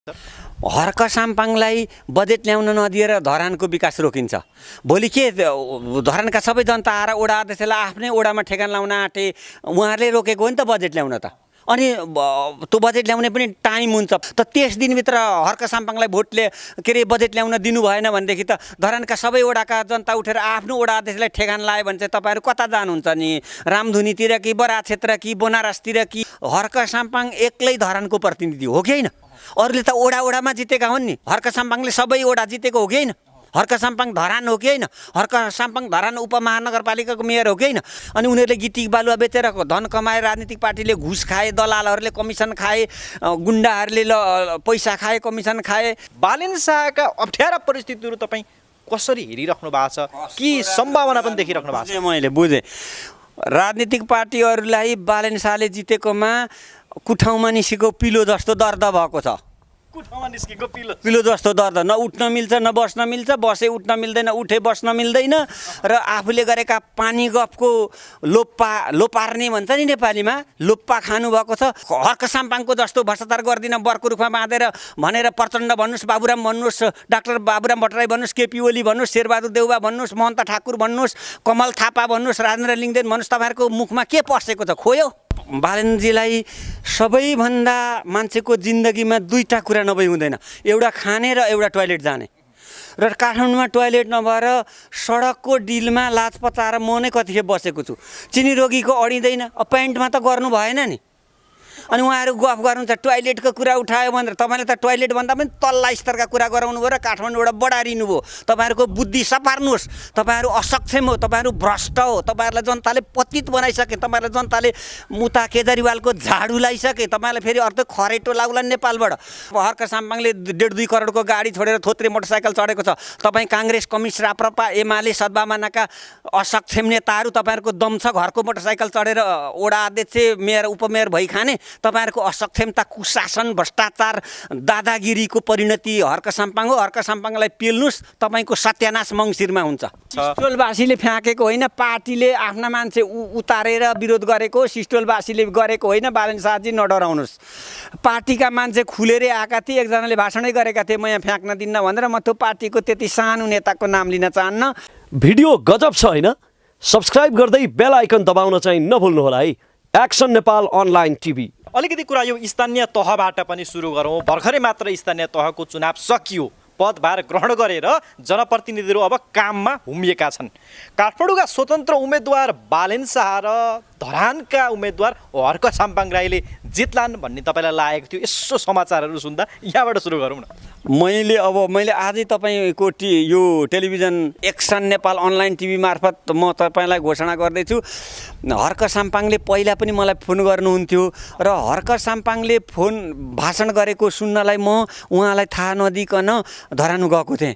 Harka साम्पाङलाई budget ल्याउन नदिएर धरानको विकास रोकिन्छ। भोलि के धरानका सबै जनता आएर ओडा अध्यक्षलाई आफ्नै ओडामा ठेगान लाउन आँटे, उहाँहरूले रोकेको हो नि त बजेट ल्याउन त। अनि त्यो बजेट ल्याउने पनि टाइम हुन्छ त। त्यस दिनभित्र हर्क साम्पाङलाई भोटले के अरे बजेट ल्याउन दिनु भएन भनेदेखि त धरानका सबै ओडाका जनता उठेर आफ्नो ओडा अध्यक्षलाई ठेगान लायो भने चाहिँ तपाईँहरू कता जानुहुन्छ नि? रामधुनीतिर कि बराह क्षेत्र कि बनारसतिर कि? हर्क साम्पाङ एक्लै धरानको प्रतिनिधि हो कि होइन? अरूले त ओडा ओडामा जितेका हुन् नि। हर्क साम्पाङले सबै ओडा जितेको हो कि होइन? हर्क साम्पाङ धरान हो कि होइन? हर्क साम्पाङ धरान उपमहानगरपालिकाको मेयर हो कि होइन? अनि उनीहरूले गिटी बालुवा बेचेर धन कमाए, राजनीतिक पार्टीले घुस खाए, दलालहरूले कमिसन खाए, गुन्डाहरूले पैसा खाए, कमिसन खाए। बालेन शाहका अप्ठ्यारा परिस्थितिहरू तपाईँ कसरी हेरिराख्नु भएको छ कि सम्भावना पनि देखिराख्नु भएको छ? मैले बुझेँ। राजनीतिक पार्टीहरूलाई बालेन शाहले जितेकोमा कुठाउँमा निस्केको पिलो जस्तो दर्द भएको छ। कुठाउँमा निस्केको पिलो जस्तो दर्द, न उठ्न मिल्छ न बस्न मिल्छ, बसे उठ्न मिल्दैन, उठे बस्न मिल्दैन। र आफूले गरेका पानी गफको लोपार्ने भन्छ नि नेपालीमा, लोप्पा खानुभएको छ। हर्क साम्पाङको जस्तो भ्रष्टाचार गर्दिन, बर्को रुखमा बाँधेर भनेर प्रचण्ड भन्नुहोस्, बाबुराम भन्नुहोस्, डाक्टर बाबुराम भट्टराई भन्नुहोस्, केपी ओली भन्नुहोस्, शेरबहादुर देउवा भन्नुहोस्, महन्त ठाकुर भन्नुहोस्, कमल थापा भन्नुहोस्, राजेन्द्र लिङ्गदेन भन्नुहोस्, तपाईँहरूको मुखमा के पसेको छ? खोयो। बालेनजीलाई सबैभन्दा मान्छेको जिन्दगीमा दुईवटा कुरा नभई हुँदैन, एउटा खाने र एउटा टोयलेट जाने। र काठमाडौँमा टोयलेट नभएर सडकको डिलमा लाज पचाएर म नै कतिखेप बसेको छु। चिनी रोगीको अडिँदैन, प्यान्टमा त गर्नु भएन नि। अनि उहाँहरू गफ गर्नुहुन्छ टोयलेटको कुरा उठायो भनेर। तपाईँले त टोयलेट भन्दा पनि तल्ला स्तरका कुरा गराउनु भयो र काठमाडौँबाट बढारिनु भयो। तपाईँहरूको बुद्धि सपार्नुहोस्। तपाईँहरू असक्षम हो, तपाईँहरू भ्रष्ट हो, तपाईँहरूलाई जनताले पतित बनाइसके, तपाईँहरूलाई जनताले मुता केजरीवालको झाडु लगाइसके, तपाईँलाई फेरि अर्को खरेटो लाउला नेपालबाट। हर्क साम्पाङले 1.5-2 करोडको गाडी छोडेर थोत्रे मोटरसाइकल चढेको छ। तपाईँ काङ्ग्रेस, कम्युनिस्ट, राप्रपा, एमाले, सद्भावनाका असक्षम नेताहरू, तपाईँहरूको दम छ घरको मोटरसाइकल चढेर ओडा अध्यक्ष, मेयर, उपमेयर भई खाने? तपाईँहरूको असक्षमता, कुशासन, भ्रष्टाचार, दादागिरीको परिणति हर्क साम्पाङ हो। हर्क साम्पाङलाई पेल्नुहोस्, तपाईँको सत्यानाश मङ्सिरमा हुन्छ। सिस्टोलवासीले फ्याँकेको होइन, पार्टीले आफ्ना मान्छे उतारेर विरोध गरेको, सिस्टोलवासीले गरेको होइन। बालेन शाहजी नडराउनुहोस्। पार्टीका मान्छे खुलेरै आएका थिए, एकजनाले भाषणै गरेका थिए म यहाँ फ्याँक्न दिन्न भनेर। म त्यो पार्टीको त्यति सानो नेताको नाम लिन चाहन्न। भिडियो गजब छ होइन? सब्सक्राइब गर्दै बेल आइकन दबाउन चाहिँ नभुल्नुहोला है। Action Nepal online TV. अलिकति कुरा यो स्थानीय तहबाट पनि सुरु गरौँ। भर्खरै मात्र स्थानीय तहको चुनाव सकियो, पदभार ग्रहण गरेर जनप्रतिनिधिहरू अब काममा हुमिएका छन्। काठमाडौँका स्वतन्त्र उम्मेदवार बालेन शाह र धरानका उम्मेदवार हर्क साम्पाङ राईले जित्लान् भन्ने तपाईँलाई लागेको थियो? यसो समाचारहरू सुन्दा यहाँबाट सुरु गरौँ न। मैले आजै तपाईँको यो television action Nepal online TV मार्फत म तपाईँलाई घोषणा गर्दैछु। हर्क साम्पाङले पहिला पनि मलाई फोन गर्नुहुन्थ्यो र हर्क साम्पाङले फोन भाषण गरेको सुन्नलाई म उहाँलाई थाहा नदिकन धरान गएको थिएँ।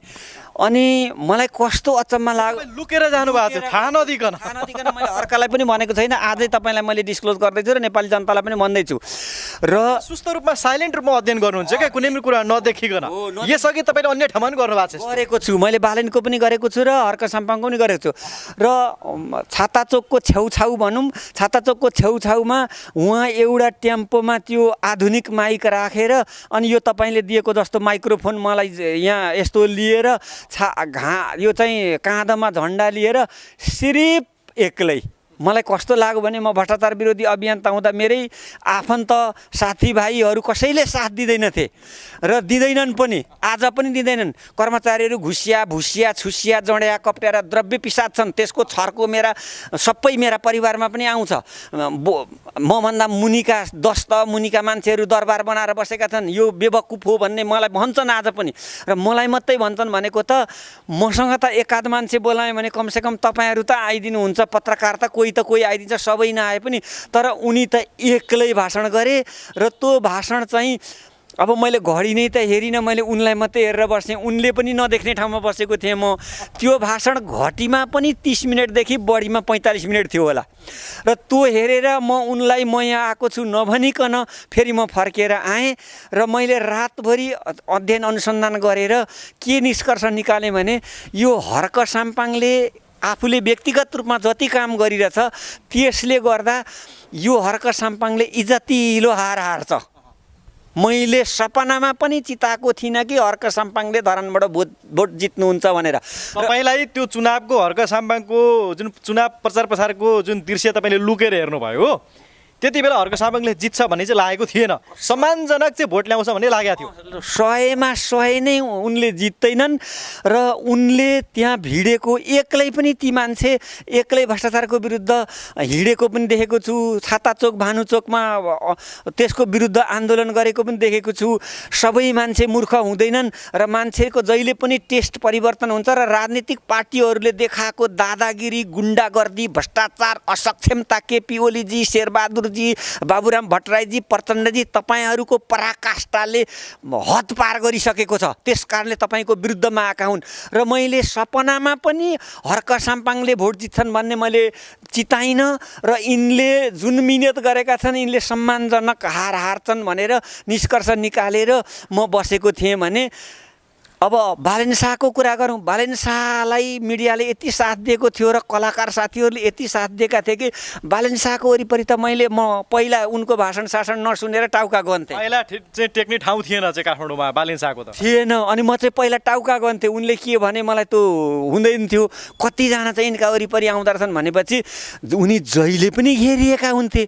अनि मलाई कस्तो अचम्म लाग्यो, लुकेर जानुभएको थियो थाहा नदिकन। मैले हर्कलाई पनि भनेको छैन, आजै तपाईँलाई मैले डिस्क्लोज गर्दैछु र नेपाली जनतालाई पनि भन्दैछु। र सुस्त रूपमा साइलेन्ट रूपमा अध्ययन गर्नुहुन्छ क्या, कुनै पनि कुरा नदेखिकन? यसअघि तपाईँले अन्य ठाउँमा पनि गर्नुभएको छ? गरेको छु, मैले बालेनको पनि गरेको छु र हर्क साम्पाङको पनि गरेको छु। र छाताचोकको छेउछाउ भनौँ, छाताचोकको छेउछाउमा उहाँ एउटा टेम्पोमा त्यो आधुनिक माइक राखेर अनि यो तपाईँले दिएको जस्तो माइक्रोफोन मलाई यहाँ यस्तो लिएर यो चाहिँ काँधमा झन्डा लिएर सिर्फ एक्लै। मलाई कस्तो लाग्यो भने म भ्रष्टाचार विरोधी अभियान त हुँदा मेरै आफन्त साथीभाइहरू कसैले साथ दिँदैनथे र दिँदैनन् पनि, आज पनि दिँदैनन्। कर्मचारीहरू घुसिया भुसिया छुसिया जड्या कप्ट्याएर द्रव्य पिसाद छन्। त्यसको छर्को सबै मेरा परिवारमा पनि आउँछ। मभन्दा मुनिका 10 मुनिका मान्छेहरू दरबार बनाएर बसेका छन्। यो बेवकुफ हो भन्ने मलाई भन्छन् आज पनि। र मलाई मात्रै भन्छन् भनेको त मसँग त एकाध मान्छे बोलाएँ भने कमसेकम तपाईँहरू त आइदिनुहुन्छ, पत्रकार त कोही आइदिन्छ, सबै नआए पनि। तर उनी त एक्लै भाषण गरे र त्यो भाषण चाहिँ अब मैले घडी नै त हेरिनँ, मैले उनलाई मात्रै हेरेर बसेँ। उनले पनि नदेख्ने ठाउँमा बसेको थिएँ म। त्यो भाषण घटीमा पनि 30 मिनटदेखि बढीमा 45 मिनट थियो होला। र त्यो हेरेर म यहाँ आएको छु नभनिकन फेरि म फर्केर आएँ र मैले रातभरि अध्ययन अनुसन्धान गरेर के निष्कर्ष निकालेँ भने यो हर्क साम्पाङले आफूले व्यक्तिगत रूपमा जति काम गरिरहेछ त्यसले गर्दा यो हर्क साम्पाङले इज्जतिलो हार हार्छ। मैले सपनामा पनि चिताएको थिइनँ कि हर्क साम्पाङले धरानबाट भोट जित्नुहुन्छ भनेर। तपाईँलाई त्यो चुनावको हर्क साम्पाङको जुन चुनाव प्रचार प्रसारको जुन दृश्य तपाईँले लुकेर हेर्नुभयो हो, त्यति बेला हर्क साम्पाङले जित्छ भन्ने चाहिँ लागेको थिएन, सम्मानजनक चाहिँ भोट ल्याउँछ भन्ने लागेको थियो। 100मा 100 नै उनले जित्दैनन् र उनले त्यहाँ भिडेको एक्लै पनि ती मान्छे एक्लै भ्रष्टाचारको विरुद्ध हिँडेको पनि देखेको छु, छाताचोक भानुचोकमा त्यसको विरुद्ध आन्दोलन गरेको पनि देखेको छु। सबै मान्छे मूर्ख हुँदैनन् र मान्छेको जहिले पनि टेस्ट परिवर्तन हुन्छ र राजनीतिक पार्टीहरूले देखाएको दादागिरी, गुन्डागर्दी, भ्रष्टाचार, असक्षमता केपी ओलीजी, शेरबहादुर जी, बाबुराम भट्टराईजी, प्रचण्डजी, तपाईँहरूको पराकाष्ठाले हद पार गरिसकेको छ। त्यस कारणले तपाईँको विरुद्धमा आएका हुन् र मैले सपनामा पनि हर्क साम्पाङले भोट जित्छन् भन्ने मैले चिताइनँ र यिनले जुन मिहिनेत गरेका छन् यिनले सम्मानजनक हार्छन् भनेर निष्कर्ष निकालेर म बसेको थिएँ भने अब बालेन शाहको कुरा गरौँ। बालेन शाहलाई मिडियाले यति साथ दिएको थियो र कलाकार साथीहरूले यति साथ दिएका थिए कि बालेन शाहको वरिपरि त म पहिला उनको भाषण शासन नसुनेर टाउका गन्थेँ। पहिला चाहिँ टेक्ने ठाउँ थिएन चाहिँ काठमाडौँमा बालेन शाहको त थिएन, अनि म चाहिँ पहिला टाउका गन्थेँ। उनले के भने मलाई त्यो हुँदैन थियो। कतिजना चाहिँ यिनका वरिपरि आउँदो रहेछन् भनेपछि उनी जहिले पनि घेरिएका हुन्थे।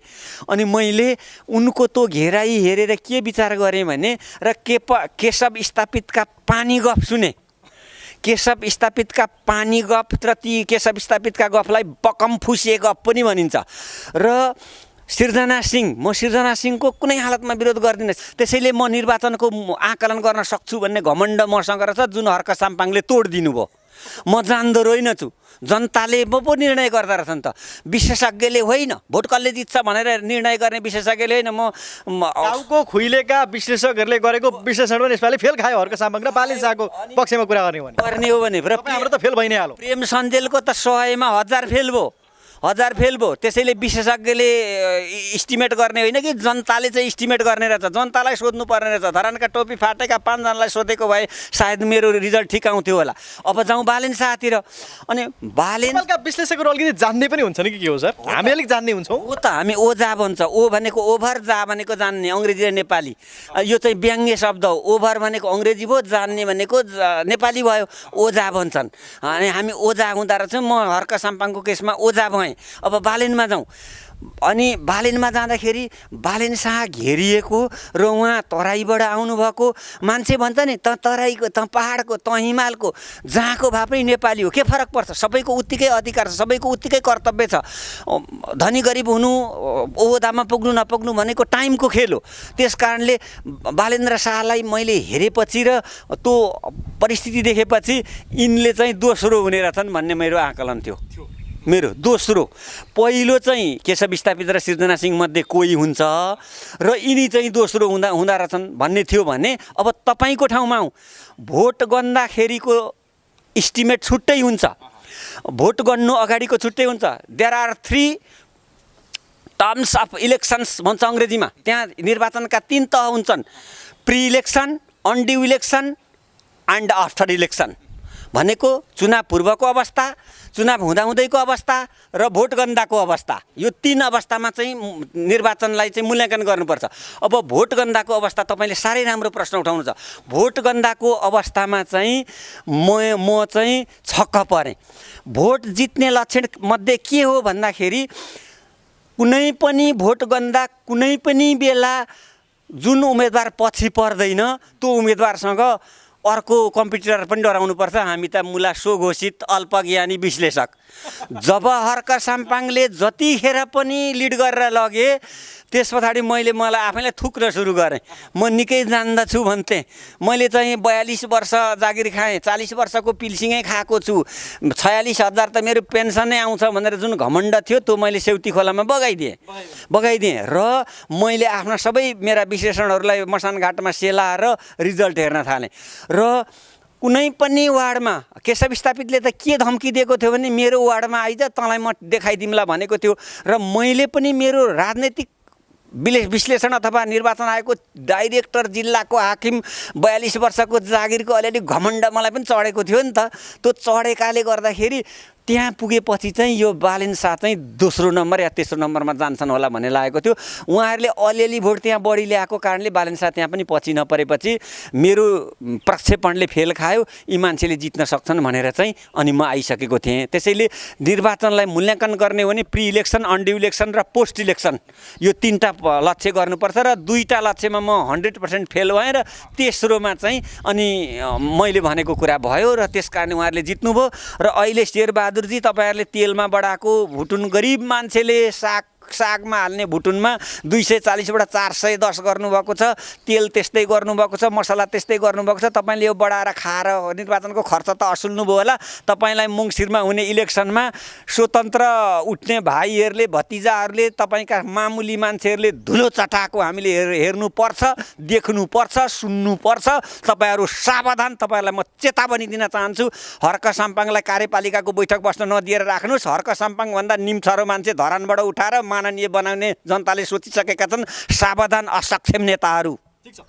अनि मैले उनको त्यो घेराइ हेरेर के विचार गरेँ भने र केशव स्थापितका पानी गफ सुने। केशव स्थापितका पानी गफ र ती केशव स्थापितका गफलाई बकम फुसिए गफ पनि भनिन्छ। र सिर्जना सिंह, म सिर्जना सिंहको कुनै हालतमा विरोध गर्दिनँ, त्यसैले म निर्वाचनको आकलन गर्न सक्छु भन्ने घमण्ड मसँग रहेछ, जुन हर्क साम्पाङले तोडिदिनु भयो। म जान्दो रहेनछु, जनताले पो निर्णय गर्दा रहेछन् त, विशेषज्ञले होइन। भोट कसले जित्छ भनेर निर्णय गर्ने विशेषज्ञले होइन। टाउको खुइलेका विश्लेषकहरूले गरेको विश्लेषण पनि यसपालि फेल खायो हर्क साम्पाङ र बालेन शाहको पक्षमा कुरा गर्ने हो भने। र हाम्रो त फेल भइ नै हाल्यो। प्रेम सञ्जेलको त 100मा 1000 फेल भयो, 1000 फेल भयो। त्यसैले विशेषज्ञले इस्टिमेट गर्ने होइन कि जनताले चाहिँ इस्टिमेट गर्ने रहेछ, जनतालाई सोध्नु पर्ने रहेछ। धरानका टोपी फाटेका 5 जनालाई सोधेको भए सायद मेरो रिजल्ट ठिक आउँथ्यो होला। अब जाउँ बालेन शाहतिर। अनि बालेनका विश्लेषकहरू अलिकति जान्ने पनि हुन्छ नि के हो सर? हामी अलिक जान्ने हुन्छौँ। हो त, हामी ओजा भन्छ। ओ भनेको ओभर, जा भनेको जान्ने, अङ्ग्रेजी र नेपाली। यो चाहिँ व्यङ्ग्य शब्द हो। ओभर भनेको अङ्ग्रेजी भयो, जान्ने भनेको नेपाली भयो, ओजा भन्छन्। अनि हामी ओजा हुँदो रहेछौँ। म हर्क साम्पाङको केसमा ओजा भएँ। अब बालेनमा जाउँ। अनि बालेनमा जाँदाखेरि बालेन शाह घेरिएको र उहाँ तराईबाट आउनुभएको मान्छे भन्छ नि, त तराईको, त पहाडको, त हिमालको, जहाँको भए पनि नेपाली हो, के फरक पर्छ? सबैको उत्तिकै अधिकार छ, सबैको उत्तिकै कर्तव्य छ। धनी गरिब हुनु, ओहदामा पुग्नु नपुग्नु भनेको टाइमको खेल हो। त्यस कारणले बालेन्द्र शाहलाई मैले हेरेपछि र त्यो परिस्थिति देखेपछि यिनले चाहिँ दोस्रो हुने रहेछन् भन्ने मेरो आकलन थियो। मेरो दोस्रो, पहिलो चाहिँ केशव स्थापित र सिर्जना सिंह मध्ये कोही हुन्छ र यिनी चाहिँ दोस्रो हुँदा रहेछन् भन्ने थियो भने अब तपाईँको ठाउँमा आउँ। भोट गन्दाखेरिको इस्टिमेट छुट्टै हुन्छ, भोट गन्नु अगाडिको छुट्टै हुन्छ। There are 3 terms of elections भन्छ अङ्ग्रेजीमा। त्यहाँ निर्वाचनका 3 तह हुन्छन्, pre election, undue election and after election. भनेको चुनाव पूर्वको अवस्था, चुनाव हुँदाहुँदैको अवस्था र भोट गन्दाको अवस्था। यो 3 अवस्थामा चाहिँ निर्वाचनलाई चाहिँ मूल्याङ्कन गर्नुपर्छ। अब भोट गन्दाको अवस्था तपाईँले साह्रै राम्रो प्रश्न उठाउनु छ। भोट गन्दाको अवस्थामा चाहिँ म चाहिँ छक्क परेँ। भोट जित्ने लक्षण मध्ये के हो भन्दाखेरि कुनै पनि भोट गन्दा कुनै पनि बेला जुन उम्मेदवार पछि पर्दैन त्यो उम्मेदवारसँग अर्को कम्पिटिटर पनि डराउनुपर्छ। हामी त मुला स्वघोषित अल्पज्ञानी विश्लेषक। जब हर्क साम्पाङले जतिखेर पनि लिड गरेर लगे त्यस पछाडि मलाई आफैलाई थुक्न सुरु गरेँ। म निकै जान्दछु भन्थेँ। मैले चाहिँ 42 वर्ष जागिर खाएँ, 40 वर्षको पिल्सिङै खाएको छु, 46,000 त मेरो पेन्सनै आउँछ भनेर जुन घमण्ड थियो त्यो मैले सेउती खोलामा बगाइदिएँ र मैले आफ्ना सबै मेरा विश्लेषणहरूलाई मसानघाटमा सेलाएर रिजल्ट हेर्न थालेँ। र कुनै पनि वार्डमा केशव स्थापितले त के धम्की दिएको थियो भने मेरो वार्डमा आइज तँलाई म देखाइदिउँला भनेको थियो। र मैले पनि मेरो राजनैतिक विश्लेषण अथवा निर्वाचन आयोगको डाइरेक्टर, जिल्लाको हाकिम, 42 वर्षको जागिरको अलिअलि घमण्ड मलाई पनि चढेको थियो नि त। त्यो चढेकाले गर्दाखेरि त्यहाँ पुगेपछि चाहिँ यो बालेन शाह चाहिँ दोस्रो नम्बर या तेस्रो नम्बरमा जान्छन् होला भन्ने लागेको थियो। उहाँहरूले अलिअलि भोट त्यहाँ बढी ल्याएको कारणले बालेन शाह त्यहाँ पनि पछि नपरेपछि मेरो प्रक्षेपणले फेल खायो, यी मान्छेले जित्न सक्छन् भनेर चाहिँ अनि म आइसकेको थिएँ। त्यसैले निर्वाचनलाई मूल्याङ्कन गर्ने हो भने प्रि इलेक्सन, अनड्यू इलेक्सन र पोस्ट इलेक्सन यो 3टा लक्ष्य गर्नुपर्छ र 2टा लक्ष्यमा म 100% फेल भएँ र तेस्रोमा चाहिँ अनि मैले भनेको कुरा भयो र त्यस कारण उहाँहरूले जित्नुभयो। र अहिले शेरबहादुरजी तपाईँहरूले तेलमा बढाएको भुटुन गरिब मान्छेले सागमा हाल्ने भुटुनमा 240बाट 410 गर्नुभएको छ, तेल त्यस्तै गर्नुभएको छ, मसला त्यस्तै गर्नुभएको छ। तपाईँले यो बढाएर खाएर निर्वाचनको खर्च त असुल्नुभयो होला। तपाईँलाई मङ्सिरमा हुने इलेक्सनमा स्वतन्त्र उठ्ने भाइहरूले, भतिजाहरूले, तपाईँका मामुली मान्छेहरूले धुलो चटाएको हामीले हेर्नुपर्छ, देख्नुपर्छ, सुन्नुपर्छ। तपाईँहरू सावधान, तपाईँहरूलाई म चेतावनी दिन चाहन्छु। हर्क साम्पाङलाई कार्यपालिकाको बैठक बस्न नदिएर राख्नुहोस्। हर्क साम्पाङभन्दा निम्छरो मान्छे धरानबाट उठाएर माननीय बनाउने जनताले सोचिसकेका छन्। सावधान असक्षम नेताहरू। ठिक छ।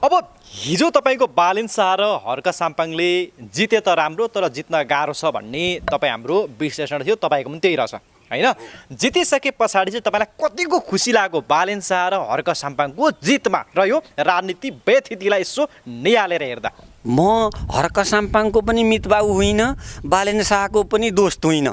अब हिजो तपाईँको बालेन शाह र हर्क साम्पाङले जिते त राम्रो, तर जित्न गाह्रो छ भन्ने तपाईँ हाम्रो विश्लेषण थियो। तपाईँको पनि त्यही रहेछ होइन? जितिसके पछाडि चाहिँ तपाईँलाई कतिको खुसी लाग्यो बालेन शाह र हर्क साम्पाङको जितमा र यो राजनीति व्यथितिलाई यसो निहालेर हेर्दा? म हर्क साम्पाङको पनि मितबाउ होइन, बालेन शाहको पनि दोस्त होइन।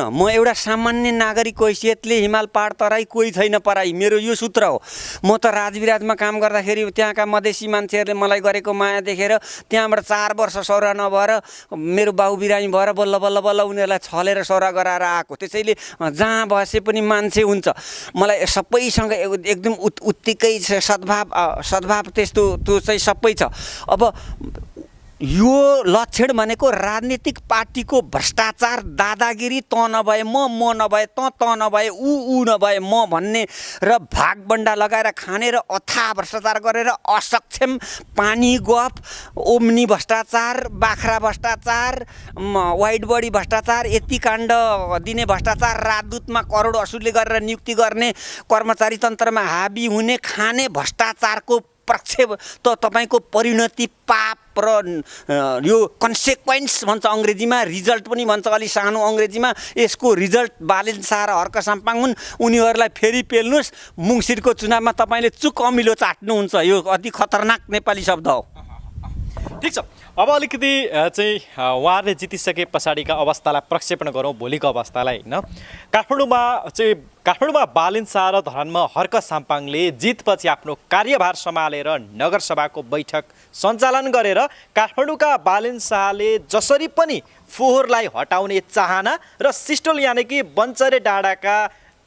म एउटा सामान्य नागरिक हैसियतले हिमाल पहाड तराई कोही छैन पराई, मेरो यो सूत्र हो। म त राजविराजमा काम गर्दाखेरि त्यहाँका मधेसी मान्छेहरूले मलाई गरेको माया देखेर त्यहाँबाट 4 वर्ष सौरा नभएर मेरो बाउ बिरामी भएर बल्ल बल्ल बल्ल उनीहरूलाई छलेर सौरा गराएर आएको। त्यसैले जहाँ बसे पनि मान्छे हुन्छ। मलाई सबैसँग एकदम उत्तिकै सद्भाव त्यस्तो त्यो चाहिँ सबै छ। अब यो लक्षण भनेको राजनीतिक पार्टीको भ्रष्टाचार, दादागिरी, त नभए म नभए त नभए ऊ नभए म भन्ने र भागबन्डा लगाएर खाने र अथाह भ्रष्टाचार गरेर असक्षम पानी गफ, ओम्नी भ्रष्टाचार, बाख्रा भ्रष्टाचार, वाइट बडी भ्रष्टाचार, यति काण्ड दिने भ्रष्टाचार, राजदूतमा करोड असुली गरेर नियुक्ति गर्ने, कर्मचारी तन्त्रमा हाबी हुने खाने भ्रष्टाचारको प्रक्षेप त तपाईँको परिणति, पाप र यो कन्सेक्वेन्स भन्छ अङ्ग्रेजीमा, रिजल्ट पनि भन्छ अलि सानो अङ्ग्रेजीमा। यसको रिजल्ट बालेन शाह र हर्क साम्पाङ हुन्। उनीहरूलाई फेरि पेल्नुहोस्। मुङ्सिरको चुनावमा तपाईँले चुक अमिलो चाट्नुहुन्छ। यो अति खतरनाक नेपाली शब्द हो। ठिक छ। अब अलिकति चाहिँ उहाँहरूले जितिसके पछाडिका अवस्थालाई प्रक्षेपण गरौँ, भोलिको अवस्थालाई होइन? काठमाडौँमा बालेन शाह र धरानमा हर्क साम्पाङले जितपछि आफ्नो कार्यभार सम्हालेर नगरसभाको बैठक सञ्चालन गरेर काठमाडौँका बालेन शाहले जसरी पनि फोहोरलाई हटाउने चाहना र सिस्टोल यानि कि बन्चरे डाँडाका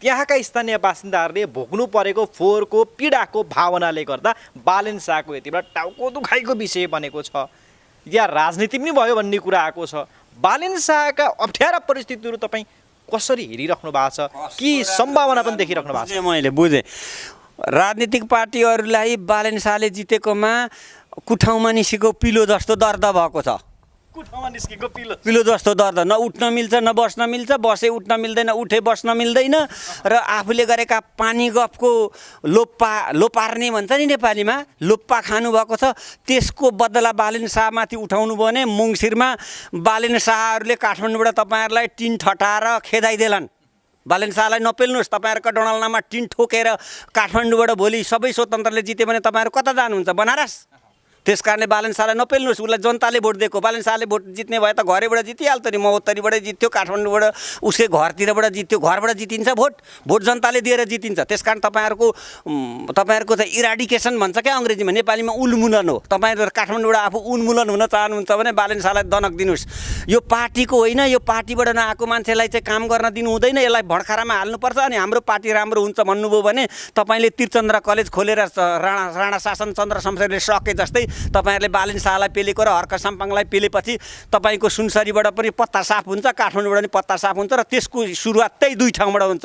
त्यहाँका स्थानीय बासिन्दाहरूले भोग्नु परेको फोहोरको पीडाको भावनाले गर्दा बालेन शाहको यति बेला टाउको दुखाइको विषय बनेको छ, या राजनीति पनि भयो भन्ने कुरा आएको छ। बालेन शाहका अप्ठ्यारा परिस्थितिहरू तपाईँ कसरी हेरिराख्नु भएको छ कि सम्भावना पनि देखिराख्नु भएको छ? मैले बुझेँ। राजनीतिक पार्टीहरूलाई बालेन शाहले जितेकोमा कुठाउँमा निस्केको पिलो जस्तो दर्द भएको छ। कुठाउँमा निस्केको पिलो जस्तो दर्द, न उठ्न मिल्छ न बस्न मिल्छ, बसे उठ्न मिल्दैन, उठे बस्न मिल्दैन। र आफूले गरेका पानी गफको लोपार्ने भन्छ नि नेपालीमा, लोप्पा खानुभएको छ। त्यसको बदला बालेन शाहमाथि उठाउनु भयो भने मुङ्सिरमा बालेन शाहहरूले काठमाडौँबाट तपाईँहरूलाई टिन ठटाएर खेदाइदेलान्। बालेन शाहलाई नपेल्नुहोस्। तपाईँहरूका डोनाल्नामा टिन ठोकेर काठमाडौँबाट भोलि सबै स्वतन्त्रले जित्यो भने तपाईँहरू कता जानुहुन्छ? बनारस। त्यस कारणले बालेन शाहलाई नपेल्नुहोस्। उसलाई जनताले भोट दिएको। बालेन शाहले भोट जित्ने भए त घरैबाट जितिहाल्थ्यो नि। महोत्तरीबाट जित्थ्यो, काठमाडौँबाट उसकै घरतिरबाट जित्थ्यो। घरबाट जितिन्छ भोट जनताले दिएर जितिन्छ। त्यस कारण तपाईँहरूको चाहिँ इराडिकेसन भन्छ क्या अङ्ग्रेजीमा, नेपालीमा उन्मूलन हो। तपाईँहरू काठमाडौँबाट आफू उन्मूलन हुन चाहनुहुन्छ भने बालेन शाहलाई दनक दिनुहोस्। यो पार्टीको होइन, यो पार्टीबाट नआएको मान्छेलाई चाहिँ काम गर्न दिनु हुँदैन। यसलाई भड्खारामा हाल्नुपर्छ। अनि हाम्रो पार्टी राम्रो हुन्छ भन्नुभयो भने तपाईँले त्रिचन्द्र कलेज खोलेर राणा शासन चन्द्र शमशेरले सके जस्तै तपाईँहरूले बालेन शाहलाई पेलेको र हर्क साम्पाङलाई पेलेपछि तपाईँको सुनसरीबाट पनि पत्ता साफ हुन्छ, काठमाडौँबाट पनि पत्ता साफ हुन्छ र त्यसको सुरुवात त्यही 2 ठाउँबाट हुन्छ।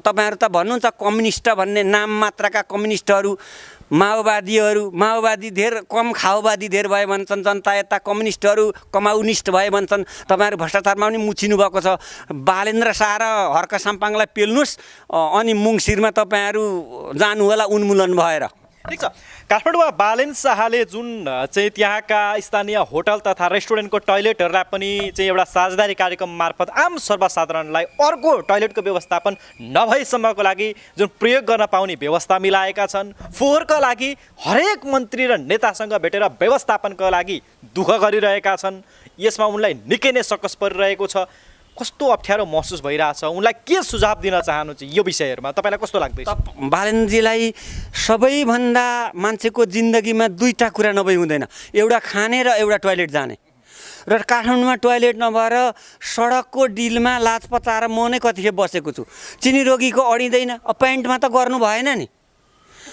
तपाईँहरू त भन्नुहुन्छ कम्युनिस्ट भन्ने नाम मात्रका कम्युनिस्टहरू, माओवादी धेर कम खाओवादी धेर भए भन्छन् जनता, यता कम्युनिस्टहरू कमाउनिस्ट भए भन्छन्। तपाईँहरू भ्रष्टाचारमा पनि मुछिनु भएको छ। बालेन्द्र शाह र हर्क साम्पाङलाई पेल्नुहोस्। अनि मुङ्सिरमा तपाईँहरू जानु होला उन्मूलन भएर। ठिक छ। काठमाडौँमा बालेन शाहले जुन चाहिँ त्यहाँका स्थानीय होटल तथा रेस्टुरेन्टको टोयलेटहरूलाई पनि चाहिँ एउटा साझेदारी कार्यक्रम मार्फत आम सर्वसाधारणलाई अर्को टोयलेटको व्यवस्थापन नभएसम्मको लागि जुन प्रयोग गर्न पाउने व्यवस्था मिलाएका छन्, फोहोरका लागि हरेक मन्त्री र नेतासँग भेटेर व्यवस्थापनका लागि दुःख गरिरहेका छन्, यसमा उनलाई निकै नै सकस परिरहेको छ। कस्तो अप्ठ्यारो महसुस भइरहेछ, उनलाई के सुझाव दिन चाहनुहुन्छ यो विषयहरूमा, तपाईँलाई कस्तो लाग्दैछ? बालेनजीलाई सबैभन्दा मान्छेको जिन्दगीमा दुईवटा कुरा नभई हुँदैन, एउटा खाने र एउटा टोयलेट जाने। र काठमाडौँमा टोयलेट नभएर सडकको डिलमा लाज पचाएर म नै कतिखेर बसेको छु। चिनी रोगीको अडिँदैन, प्यान्टमा त गर्नु भएन नि।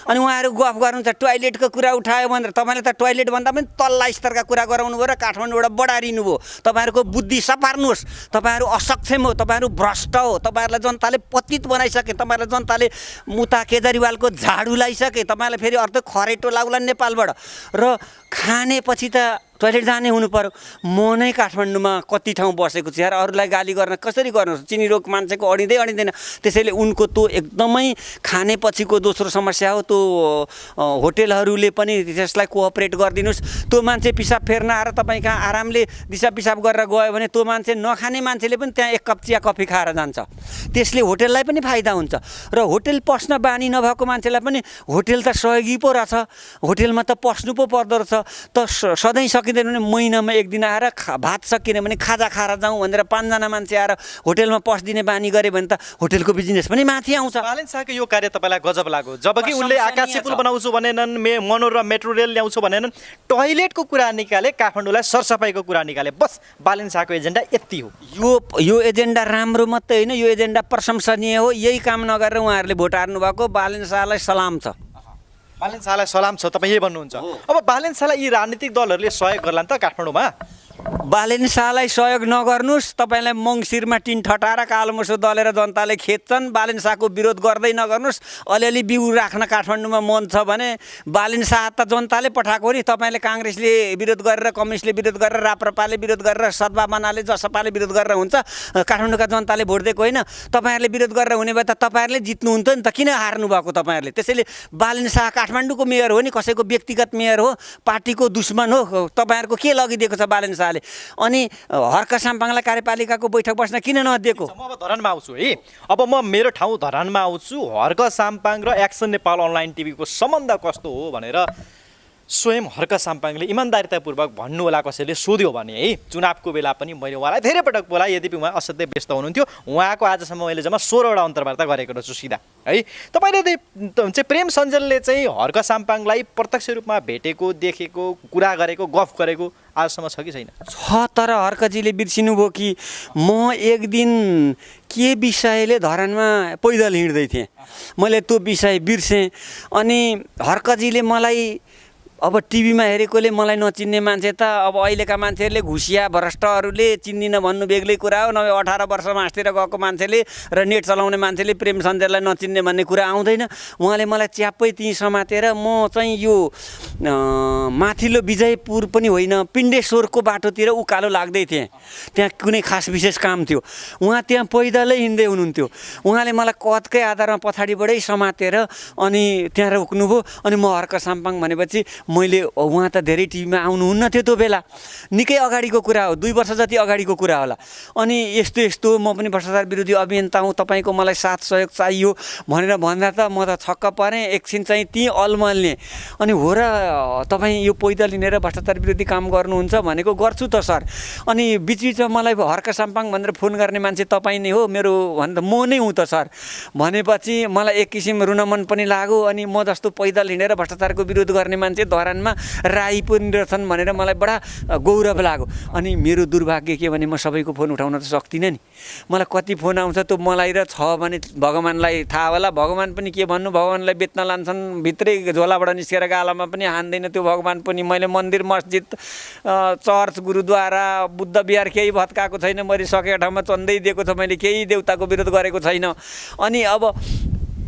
अनि उहाँहरू गफ गर्नुहुन्छ टोयलेटको कुरा उठायो भनेर। तपाईँले त टोयलेट भन्दा पनि तल्ला स्तरका कुरा गराउनु भयो र काठमाडौँबाट बढारिनु भयो। तपाईँहरूको बुद्धि सपार्नुहोस्, तपाईँहरू असक्षम हो, तपाईँहरू भ्रष्ट हो, तपाईँहरूलाई जनताले पतित बनाइसके, तपाईँहरूलाई जनताले मुता केजरीवालको झाडु लगाइसके, तपाईँलाई फेरि अर्थ खरेटो लाउला नेपालबाट। र खानेपछि त टोयलेट जाने हुनु पर्यो। म नै काठमाडौँमा कति ठाउँ बसेको छु यार, अरूलाई गाली गर्न कसरी गर्नुहोस्, चिनी रोग मान्छेको अडिँदैन। त्यसैले उनको त्यो एकदमै खानेपछिको दोस्रो समस्या हो। त्यो होटेलहरूले पनि त्यसलाई कोअपरेट गरिदिनुहोस्। त्यो मान्छे पिसाब फेर्न आएर तपाईँ कहाँ आरामले दिसा पिसाब गरेर गयो भने त्यो मान्छे नखाने मान्छेले पनि त्यहाँ एक कप चिया कफी खाएर जान्छ। त्यसले होटेललाई पनि फाइदा हुन्छ र होटेल पस्न बानी नभएको मान्छेलाई पनि होटेल त सहयोगी पो रहेछ, होटेलमा त पस्नु पो पर्दो रहेछ। त सधैँ सकिँदैन भने महिनामा एक दिन आएर भात सकिएन भने खाजा खाएर जाउँ भनेर 5 जना मान्छे आएर होटेलमा पस्दिने बानी गरे भने त होटेलको बिजनेस पनि माथि आउँछ। बालेन शाहको यो कार्य तपाईँलाई गजब लाग्यो। जबकि उनले आकाशे पुल बनाउँछु भनेनन्, मनोर र मेट्रो रेल ल्याउँछु भनेनन्, टोयलेटको कुरा निकाले, काठमाडौँलाई सरसफाइको कुरा निकाले। बस बालेन शाहको एजेन्डा यति हो। यो एजेन्डा राम्रो मात्रै होइन, यो एजेन्डा प्रशंसनीय हो। यही काम नगरेर उहाँहरूले भोट हार्नु भएको। बालेन शाहलाई सलाम छ। बालेन शाहलाई सलाम छ, तपाईँ यही भन्नुहुन्छ। अब बालेन शाहलाई यी राजनीतिक दलहरूले सहयोग गर्ला नि त काठमाडौँमा? बालेन शाहलाई सहयोग नगर्नुहोस्। तपाईँलाई मङ्सिरमा टिन ठटाएर कालोमोसो दलेर जनताले खेद्छन्। बालेन शाहको विरोध गर्दै नगर्नुहोस्। अलिअलि बिउ राख्न काठमाडौँमा मन छ भने बालेन शाह त जनताले पठाएको नि। तपाईँले काङ्ग्रेसले विरोध गरेर, कम्युनिस्टले विरोध गरेर, राप्रपाले विरोध गरेर, सद्भावनाले जसपाले विरोध गरेर हुन्छ। काठमाडौँका जनताले भोट दिएको होइन। तपाईँहरूले विरोध गरेर हुने भए त तपाईँहरूले जित्नुहुन्थ्यो नि त, किन हार्नु भएको तपाईँहरूले? त्यसैले बालेन शाह काठमाडौँको मेयर हो नि, कसैको व्यक्तिगत मेयर हो, पार्टीको दुश्मन हो। तपाईँहरूको के लगिदिएको छ बालेन शाहले? अनि हर्क साम्पाङलाई कार्यपालिकाको बैठक बस्न किन नदिएको? म अब धरानमा आउँछु है। अब म मेरो ठाउँ धरानमा आउँछु। हर्क साम्पाङ र एक्सन नेपाल अनलाइन टिभीको सम्बन्ध कस्तो हो भनेर स्वयं हर्क साम्पाङले इमान्दारितापूर्वक भन्नु होला कसैले सोध्यो भने है। चुनावको बेला पनि मैले उहाँलाई धेरै पटक बोलाएँ, यद्यपि उहाँ असाध्यै व्यस्त हुनुहुन्थ्यो। उहाँको आजसम्म मैले जम्मा 16वटा अन्तर्वार्ता गरेको रहेछु सिधा है। तपाईँले चाहिँ प्रेम सञ्जनले चाहिँ हर्क साम्पाङलाई प्रत्यक्ष रूपमा भेटेको, देखेको, कुरा गरेको, गफ गरेको आजसम्म छ कि छैन? छ, तर हर्कजीले बिर्सिनु भयो कि म एक दिन के विषयले धरानमा पैदल हिँड्दै थिएँ, मैले त्यो विषय बिर्सेँ। अनि हर्कजीले मलाई अब टिभीमा हेरेकोले मलाई नचिन्ने मान्छे त अब अहिलेका मान्छेहरूले घुसिया भ्रष्टहरूले चिन्दिन भन्नु बेग्लै कुरा हो। नभए 18 वर्ष मास्तिर गएको मान्छेले र नेट चलाउने मान्छेले प्रेम सञ्जनलाई नचिन्ने भन्ने कुरा आउँदैन। उहाँले मलाई च्याप्पै त्यहीँ समातेर म चाहिँ यो माथिल्लो विजयपुर पनि होइन, पिण्डेश्वरको बाटोतिर उकालो लाग्दै थिएँ। त्यहाँ कुनै खास विशेष काम थियो। उहाँ त्यहाँ पैदलै हिँड्दै हुनुहुन्थ्यो। उहाँले मलाई कदकै आधारमा पछाडिबाटै समातेर अनि त्यहाँ रोक्नुभयो। अनि म हर्क साम्पाङ भनेपछि मैले उहाँ त धेरै टिभीमा आउनुहुन्न थियो त्यो बेला, निकै अगाडिको कुरा हो, 2 वर्ष जति अगाडिको कुरा होला। अनि यस्तो म पनि भ्रष्टाचार विरोधी अभियन्ता हुँ, तपाईँको मलाई साथ सहयोग चाहियो भनेर भन्दा त म त छक्क परेँ। एकछिन चाहिँ ती अलमल्ने अनि हो र तपाईँ यो पैदल हिँडेर भ्रष्टाचार विरोधी काम गर्नुहुन्छ भनेको गर्छु त सर। अनि बिचबिचमा मलाई हर्क साम्पाङ भनेर फोन गर्ने मान्छे तपाईँ नै हो मेरो भन्दा म नै हुँ त सर भनेपछि मलाई एक किसिम रुन मन पनि लाग्यो। अनि म जस्तो पैदल हिँडेर भ्रष्टाचारको विरोध गर्ने मान्छे धरानमा राई पनि रहेछन् भनेर मलाई बडा गौरव लाग्यो। अनि मेरो दुर्भाग्य के भने म सबैको फोन उठाउन त सक्दिनँ नि। मलाई कति फोन आउँछ त्यो मलाई र छ भने भगवान्लाई थाहा होला। भगवान् पनि के भन्नु, भगवान्लाई बेच्न लान्छन्, भित्रै झोलाबाट निस्केर गालामा पनि हान्दैन त्यो भगवान् पनि। मैले मन्दिर, मस्जिद, चर्च, गुरुद्वारा, बुद्ध विहार केही भत्काएको छैन। मैले सकेको ठाउँमा चन्दै दिएको छ। मैले केही देउताको विरोध गरेको छैन। अनि अब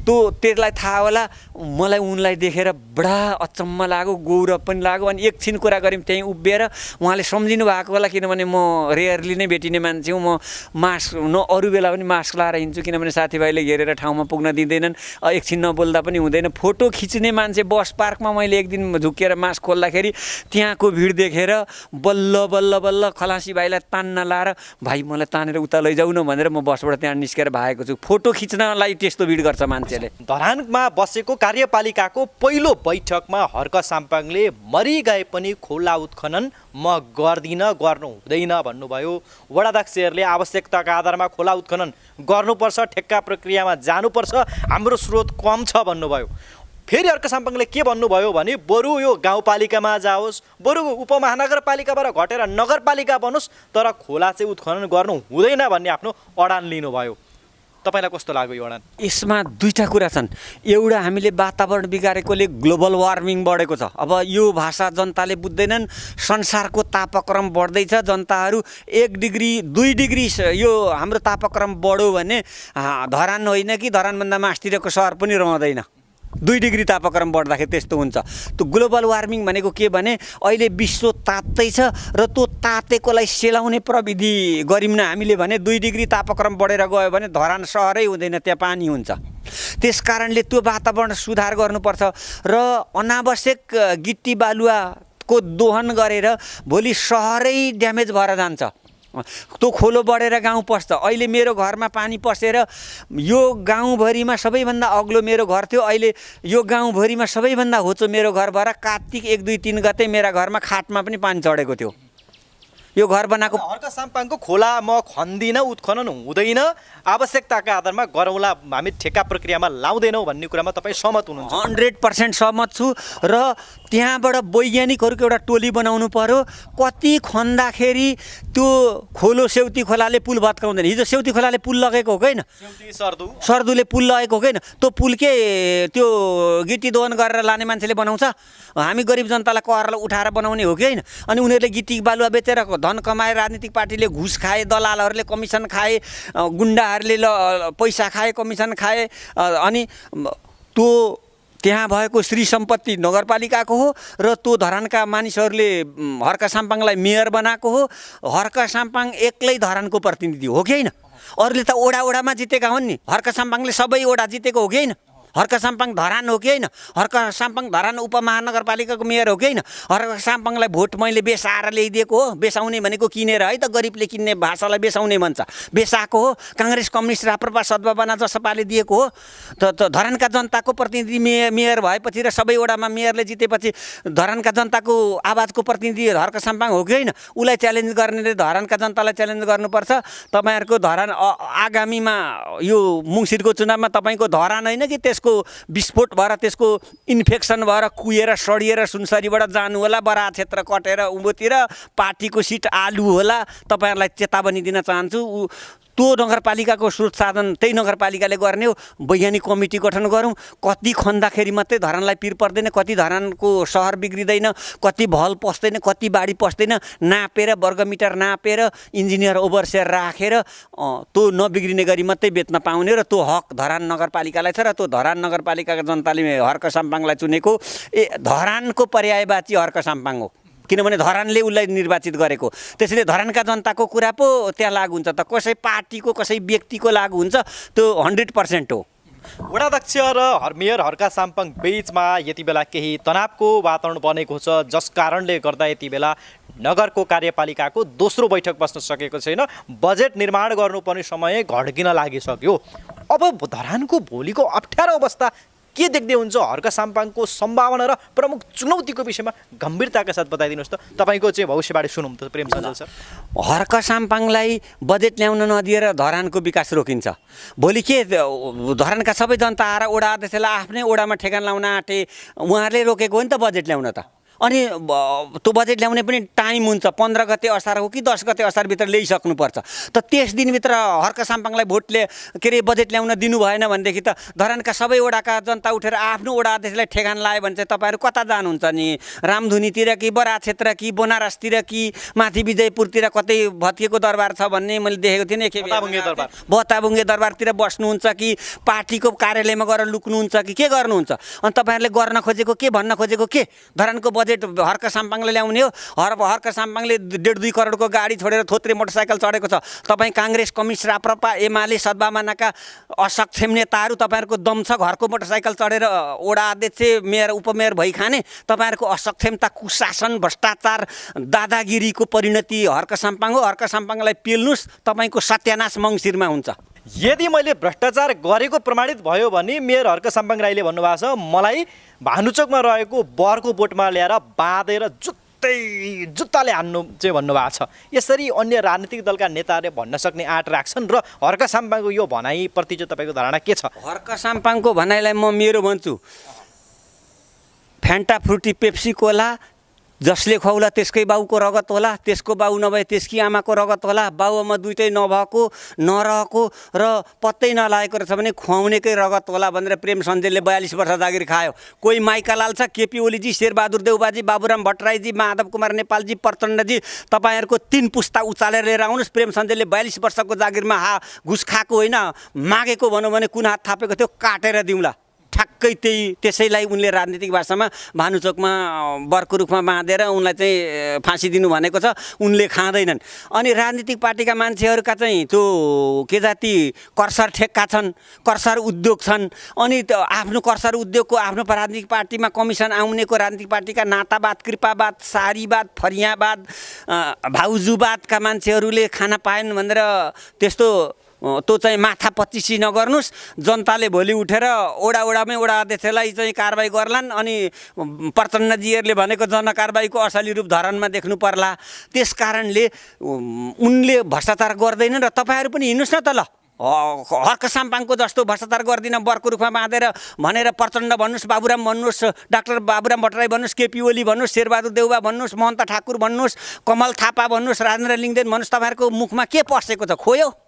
त्यसलाई थाहा होला। मलाई उनलाई देखेर बडा अचम्म लाग्यो, गौरव पनि लाग्यो। अनि एकछिन कुरा गऱ्यौँ त्यहीँ उभिएर। उहाँले सम्झिनु भएको होला, किनभने म रेयरली नै भेटिने मान्छे हुँ। म मास्क अरू बेला पनि मास्क लाएर हिँड्छु, किनभने साथीभाइले घेरेर ठाउँमा पुग्न दिँदैनन्। एकछिन नबोल्दा पनि हुँदैन। फोटो खिच्ने मान्छे बस पार्कमा मैले एक दिन झुकेर मास्क खोल्दाखेरि त्यहाँको भिड देखेर बल्ल बल्ल बल्ल खलासी भाइलाई तान्न लाएर, भाइ मलाई तानेर उता लैजाऊ न भनेर म बसबाट त्यहाँ निस्केर भागेको छु। फोटो खिच्नलाई त्यस्तो भिड गर्छ मान्छेले। धरानमा बसेको कार्यपालिकाको पहिलो बैठकमा हर्क साम्पाङले मरि गए पनि खोला उत्खनन म गर्दिनँ, गर्नु हुँदैन भन्नुभयो। वडाध्यक्षहरूले आवश्यकताका आधारमा खोला उत्खनन गर्नुपर्छ, ठेक्का प्रक्रियामा जानुपर्छ, हाम्रो स्रोत कम छ भन्नुभयो। फेरि हर्क साम्पाङले के भन्नुभयो भने बरु यो गाउँपालिकामा जाओस्, बरु उपमहानगरपालिकाबाट घटेर नगरपालिका बनोस्, तर खोला चाहिँ उत्खनन गर्नु हुँदैन भन्ने आफ्नो अडान लिनुभयो। तपाईँलाई कस्तो लाग्यो यो अडान? यसमा दुईटा कुरा छन्। एउटा, हामीले वातावरण बिगारेकोले ग्लोबल वार्मिङ बढेको छ। अब यो भाषा जनताले बुझ्दैनन्। संसारको तापक्रम बढ्दैछ, जनताहरू 1 डिग्री 2 डिग्री यो हाम्रो तापक्रम बढ्यो भने धरान होइन कि धरानभन्दा मास्तिरको सहर पनि रहँदैन। 2 डिग्री तापक्रम बढ्दाखेरि त्यस्तो हुन्छ। त्यो ग्लोबल वार्मिङ भनेको के भने अहिले विश्व तात्दैछ र त्यो तातेकोलाई सेलाउने प्रविधि गरिम् न हामीले भने 2 डिग्री तापक्रम बढेर गयो भने धरान सहरै हुँदैन, त्यहाँ पानी हुन्छ। त्यस कारणले त्यो वातावरण सुधार गर्नुपर्छ र अनावश्यक गिट्टी बालुवाको दोहन गरेर भोलि सहरै ड्यामेज भएर जान्छ। त्यो खोलो बढेर गाउँ पस्छ। अहिले मेरो घरमा पानी पसेर यो गाउँभरिमा सबैभन्दा अग्लो मेरो घर थियो, अहिले यो गाउँभरिमा सबैभन्दा होचो मेरो घर भएर कार्तिक 1, 2, 3 गते मेरा घरमा खाटमा पनि पानी चढेको थियो। यो घर बनाएको हर्क साम्पाङको खोला म खन्दिनँ, उत्खनन हुँदैन, आवश्यकताका आधारमा गरौँला, हामी ठेक्का प्रक्रियामा लाउँदैनौँ भन्ने कुरामा तपाईँ सहमत हुनुहुन्छ? 100% सहमत छु। र त्यहाँबाट वैज्ञानिकहरूको एउटा टोली बनाउनु पर्यो। कति खन्दाखेरि त्यो खोलो सेउती खोलाले पुल भत्काउँदैन। हिजो सेउती खोलाले पुल लगेको हो कि होइन? सर्दुले पुल लगेको हो कि होइन? त्यो पुल के त्यो गिट्टी दोहन गरेर लाने मान्छेले बनाउँछ? हामी गरिब जनतालाई करलाई उठाएर बनाउने हो कि होइन? अनि उनीहरूले गिट्टी बालुवा बेचेर धन कमाए, राजनीतिक पार्टीले घुस खाए, दलालहरूले कमिसन खाए, गुन्डाहरूले पैसा खाए, कमिसन खाए। अनि त्यो त्यहाँ भएको श्री सम्पत्ति नगरपालिकाको हो र त्यो धरानका मानिसहरूले हर्क साम्पाङलाई मेयर बनाएको हो। हर्क साम्पाङ एक्लै धरानको प्रतिनिधि हो कि होइन? अरूले त ओडामा जितेका हुन् नि। हर्क साम्पाङले सबै ओडा जितेको हो कि होइन? हर्क साम्पाङ धरान हो कि होइन? हर्क साम्पाङ धरान उपमहानगरपालिकाको मेयर हो कि होइन? हर्क साम्पाङलाई भोट मैले बेसाएर ल्याइदिएको हो। बेसाउने भनेको किनेर है त, गरिबले किन्ने भाषालाई बेसाउने भन्छ। बेसाएको हो। काङ्ग्रेस, कम्युनिस्ट, राप्रपा, सद्भावना जसपाले दिएको हो। त धरानका जनताको प्रतिनिधि मेयर भएपछि र सबै वडामा मेयरले जितेपछि धरानका जनताको आवाजको प्रतिनिधि हर्क साम्पाङ हो कि होइन? उसलाई च्यालेन्ज गर्नेले धरानका जनतालाई च्यालेन्ज गर्नुपर्छ। तपाईँहरूको धरान आगामीमा यो मुङ्सिरको चुनावमा तपाईँको धरान होइन कि त्यसको विस्फोट भएर, त्यसको इन्फेक्सन भएर कुहिएर सडिएर सुनसरीबाट जानु होला, बरा क्षेत्र कटेर उँभोतिर पार्टीको सिट आलु होला। तपाईँहरूलाई चेतावनी दिन चाहन्छु। त्यो नगरपालिकाको स्रोत साधन त्यही नगरपालिकाले गर्ने हो। वैज्ञानिक कमिटी गठन गरौँ। कति खन्दाखेरि मात्रै धरानलाई पिर पर्दैन, कति धरानको सहर बिग्रिँदैन, कति भल पस्दैन, कति बाढी पस्दैन, नापेर वर्गमिटर नापेर इन्जिनियर ओभरसियर राखेर त्यो नबिग्रिने गरी मात्रै बेच्न पाउने। र त्यो हक धरान नगरपालिकालाई छ र त्यो धरान नगरपालिकाका जनताले हर्क साम्पाङलाई चुनेको धरानको पर्यायवाची हर्क साम्पाङ हो, किनभने धरानले उसलाई निर्वाचित गरेको। त्यसैले धरानका जनताको कुरा पो त्यहाँ लागु हुन्छ। त कसै पार्टीको कसै व्यक्तिको लागु हुन्छ? त्यो 100% हो। वडाध्यक्ष र मेयर हर्क साम्पाङ बीचमा यति बेला केही तनावको वातावरण बनेको छ, जस कारणले गर्दा यति बेला नगरको कार्यपालिकाको दोस्रो बैठक बस्न सकेको छैन। बजेट निर्माण गर्नुपर्ने समय घड्किन लागिसक्यो। अब धरानको भोलिको अप्ठ्यारो अवस्था के देख्दै हुन्छ? हर्क साम्पाङको सम्भावना र प्रमुख चुनौतीको विषयमा गम्भीरताका साथ बताइदिनुहोस् त। तपाईँको चाहिँ भविष्यवाणी सुनौँ त प्रेम सञ्जल सर। हर्क साम्पाङलाई बजेट ल्याउन नदिएर धरानको विकास रोकिन्छ। भोलि के धरानका सबै जनता आएर ओडा अध्यक्षलाई आफ्नै ओडामा ठेगान लाउन आँटे, उहाँहरूले रोकेको हो नि त बजेट ल्याउन त। अनि त्यो बजेट ल्याउने पनि टाइम हुन्छ, 15 गते असार हो कि 10 गते असारभित्र ल्याइसक्नुपर्छ। त त्यस दिनभित्र हर्क साम्पाङलाई भोटले के अरे बजेट ल्याउन दिनु भएन भनेदेखि त धरानका सबै वडाका जनता उठेर आफ्नो वडा अध्यक्षलाई ठेगान लायो भने चाहिँ तपाईँहरू कता जानुहुन्छ नि? रामधुनीतिर कि बरा क्षेत्र कि बनारसतिर कि माथि विजयपुरतिर कतै भत्किएको दरबार छ भन्ने मैले देखेको थिएँ नि। बताबुङ्गे दरबारतिर बस्नुहुन्छ कि पार्टीको कार्यालयमा गएर लुक्नुहुन्छ कि के गर्नुहुन्छ? अनि तपाईँहरूले गर्न खोजेको के, भन्न खोजेको के? धरानको बजेट हर्क साम्पाङले ल्याउने हो? हर्क साम्पाङले 1.5-2 करोडको गाडी छोडेर थोत्रे मोटरसाइकल चढेको छ। तपाईँ काङ्ग्रेस, कम्युनिस्ट, राप्रपा, एमाले, सद्भावनाका असक्षम नेताहरू तपाईँहरूको दम छ घरको मोटरसाइकल चढेर वडा अध्यक्ष, मेयर, उपमेयर भई खाने? तपाईँहरूको असक्षमता, कुशासन, भ्रष्टाचार, दादागिरीको परिणति हर्क साम्पाङ हो। हर्क साम्पाङलाई पेल्नुस्, तपाईँको सत्यानाश मङ्सिरमा हुन्छ। यदि मैले भ्रष्टाचार गरेको प्रमाणित भयो भने मेयर हर्क साम्पाङ राईले भन्नुभएको छ मलाई भानुचोकमा रहेको बरको बोटमा ल्याएर बाँधेर जुत्ताले हान्नु चाहिँ भन्नुभएको छ। यसरी अन्य राजनीतिक दलका नेताहरूले भन्न सक्ने आँट राख्छन् र हर्क साम्पाङको यो भनाइप्रति चाहिँ तपाईँको धारणा के छ? हर्क साम्पाङको भनाइलाई म मेरो भन्छु, फ्यान्टा फ्रुटी पेप्सी कोला जसले खुवाउला त्यसकै बाउको रगत होला, त्यसको बाउ नभए त्यसकी आमाको रगत होला। बाउमा दुइटै नभएको, नरहेको र पत्तै नलागेको रहेछ भने खुवाउनेकै रगत होला भनेर प्रेम सञ्जेलले 42 वर्ष जागिर खायो। कोही माइका लाल छ, केपी ओलीजी, शेरबहादुर देउबाजी, बाबुराम भट्टराईजी, माधव कुमार नेपालजी, प्रचण्डजी, तपाईँहरूको 3 पुस्ता उचालेर लिएर आउनुहोस्। प्रेम सञ्जेलले 42 वर्षको जागिरमा घुस खाएको होइन, मागेको भनौँ भने कुन हात थापेको थियो काटेर दिउँला। ठ्याक्कै त्यसैलाई उनले राजनीतिक भाषामा भानुचोकमा बरको रुखमा बाँधेर उनलाई चाहिँ फाँसी दिनु भनेको छ। उनले खाँदैनन्। अनि राजनीतिक पार्टीका मान्छेहरूका चाहिँ त्यो के जाति कर्सर ठेक्का छन्, कर्सर उद्योग छन्। अनि आफ्नो कर्सर उद्योगको आफ्नो राजनीतिक पार्टीमा कमिसन आउनेको राजनीतिक पार्टीका नातावाद, कृपावाद, सारीवाद, फरियावाद, भाउजूवादका मान्छेहरूले खाना पाएन भनेर त्यस्तो त्यो चाहिँ माथा पच्चिसी नगर्नुहोस्। जनताले भोलि उठेर वडामै वडा अध्यक्षलाई चाहिँ कारबाही गर्लान्। अनि प्रचण्डजीहरूले भनेको जनकारबाहीको असली रूप धरानमा देख्नु पर्ला। त्यस कारणले उनले भ्रष्टाचार गर्दैनन् र तपाईँहरू पनि हिँड्नुहोस् न त। ल हर्क साम्पाङको जस्तो भ्रष्टाचार गर्दिन बरको रुखमा बाँधेर भनेर प्रचण्ड भन्नुहोस्, बाबुराम भन्नुहोस्, डाक्टर बाबुराम भट्टराई भन्नुहोस्, केपी ओली भन्नुहोस्, शेरबहादुर देउबा भन्नुहोस्, महन्त ठाकुर भन्नुहोस्, कमल थापा भन्नुहोस्, राजेन्द्र लिङ्गदेन भन्नुहोस्। तपाईँहरूको मुखमा के पसेको छ? खोयो।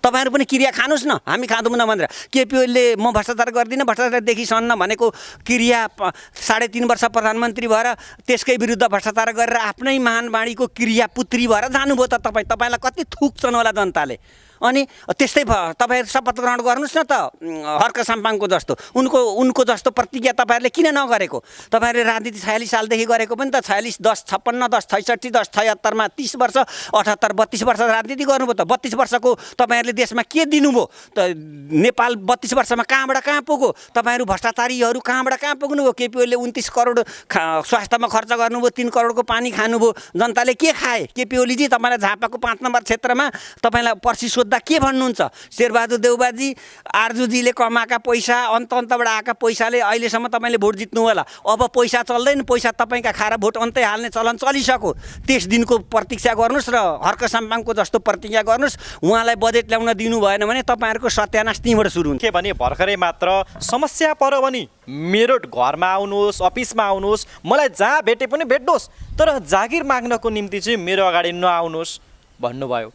तपाईँहरू पनि क्रिया खानुहोस् न, हामी खाँदैनौँ भनेर। केपी ओलीले म भ्रष्टाचार गर्दिनँ, भ्रष्टाचारदेखि सन्न भनेको क्रिया 3.5 वर्ष प्रधानमन्त्री भएर त्यसकै विरुद्ध भ्रष्टाचार गरेर आफ्नै महानवाणीको क्रिया पुत्री भएर जानुभयो त तपाईँलाई कति थुक्छन् होला जनताले। अनि त्यस्तै तपाईँहरू शपथ ग्रहण गर्नुहोस् न त हर्क साम्पाङको जस्तो। उनको जस्तो प्रतिज्ञा तपाईँहरूले किन नगरेको? तपाईँहरूले राजनीति 46 सालदेखि गरेको पनि त 46, 10, 56, 10, 66, 10, 76मा 30 वर्ष, 78, 32 वर्ष राजनीति गर्नुभयो त। 32 वर्षको तपाईँहरूले देशमा के दिनुभयो त? नेपाल 32 वर्षमा कहाँबाट कहाँ पुग्यो? तपाईँहरू भ्रष्टाचारीहरू कहाँबाट कहाँ पुग्नुभयो? केपी ओलीले 29 करोड स्वास्थ्यमा खर्च गर्नुभयो, 3 करोडको पानी खानुभयो। जनताले के खाए? केपी ओलीजी तपाईँलाई झापाको 5 नम्बर क्षेत्रमा तपाईँलाई पर्सि के भन्नुहुन्छ? शेरबहादुर देउबाजी, आर्जुजीले कमाएका पैसा, अन्तबाट आएका पैसाले अहिलेसम्म तपाईँले भोट जित्नु होला। अब पैसा चल्दैन, पैसा तपाईँका खाएर भोट अन्तै हाल्ने चलन चलिसक्यो। त्यस दिनको प्रतीक्षा गर्नुहोस् र हर्क साम्पाङको जस्तो प्रतिज्ञा गर्नुहोस्। उहाँलाई बजेट ल्याउन दिनु भएन भने तपाईँहरूको सत्यानाश त्यहीँबाट सुरु हुन्छ। के भने भर्खरै मात्र समस्या पर्यो भने मेरो घरमा आउनुहोस्, अफिसमा आउनुहोस्, मलाई जहाँ भेटे पनि भेट्नुहोस्, तर जागिर माग्नको निम्ति चाहिँ मेरो अगाडि नआउनुहोस् भन्नुभयो।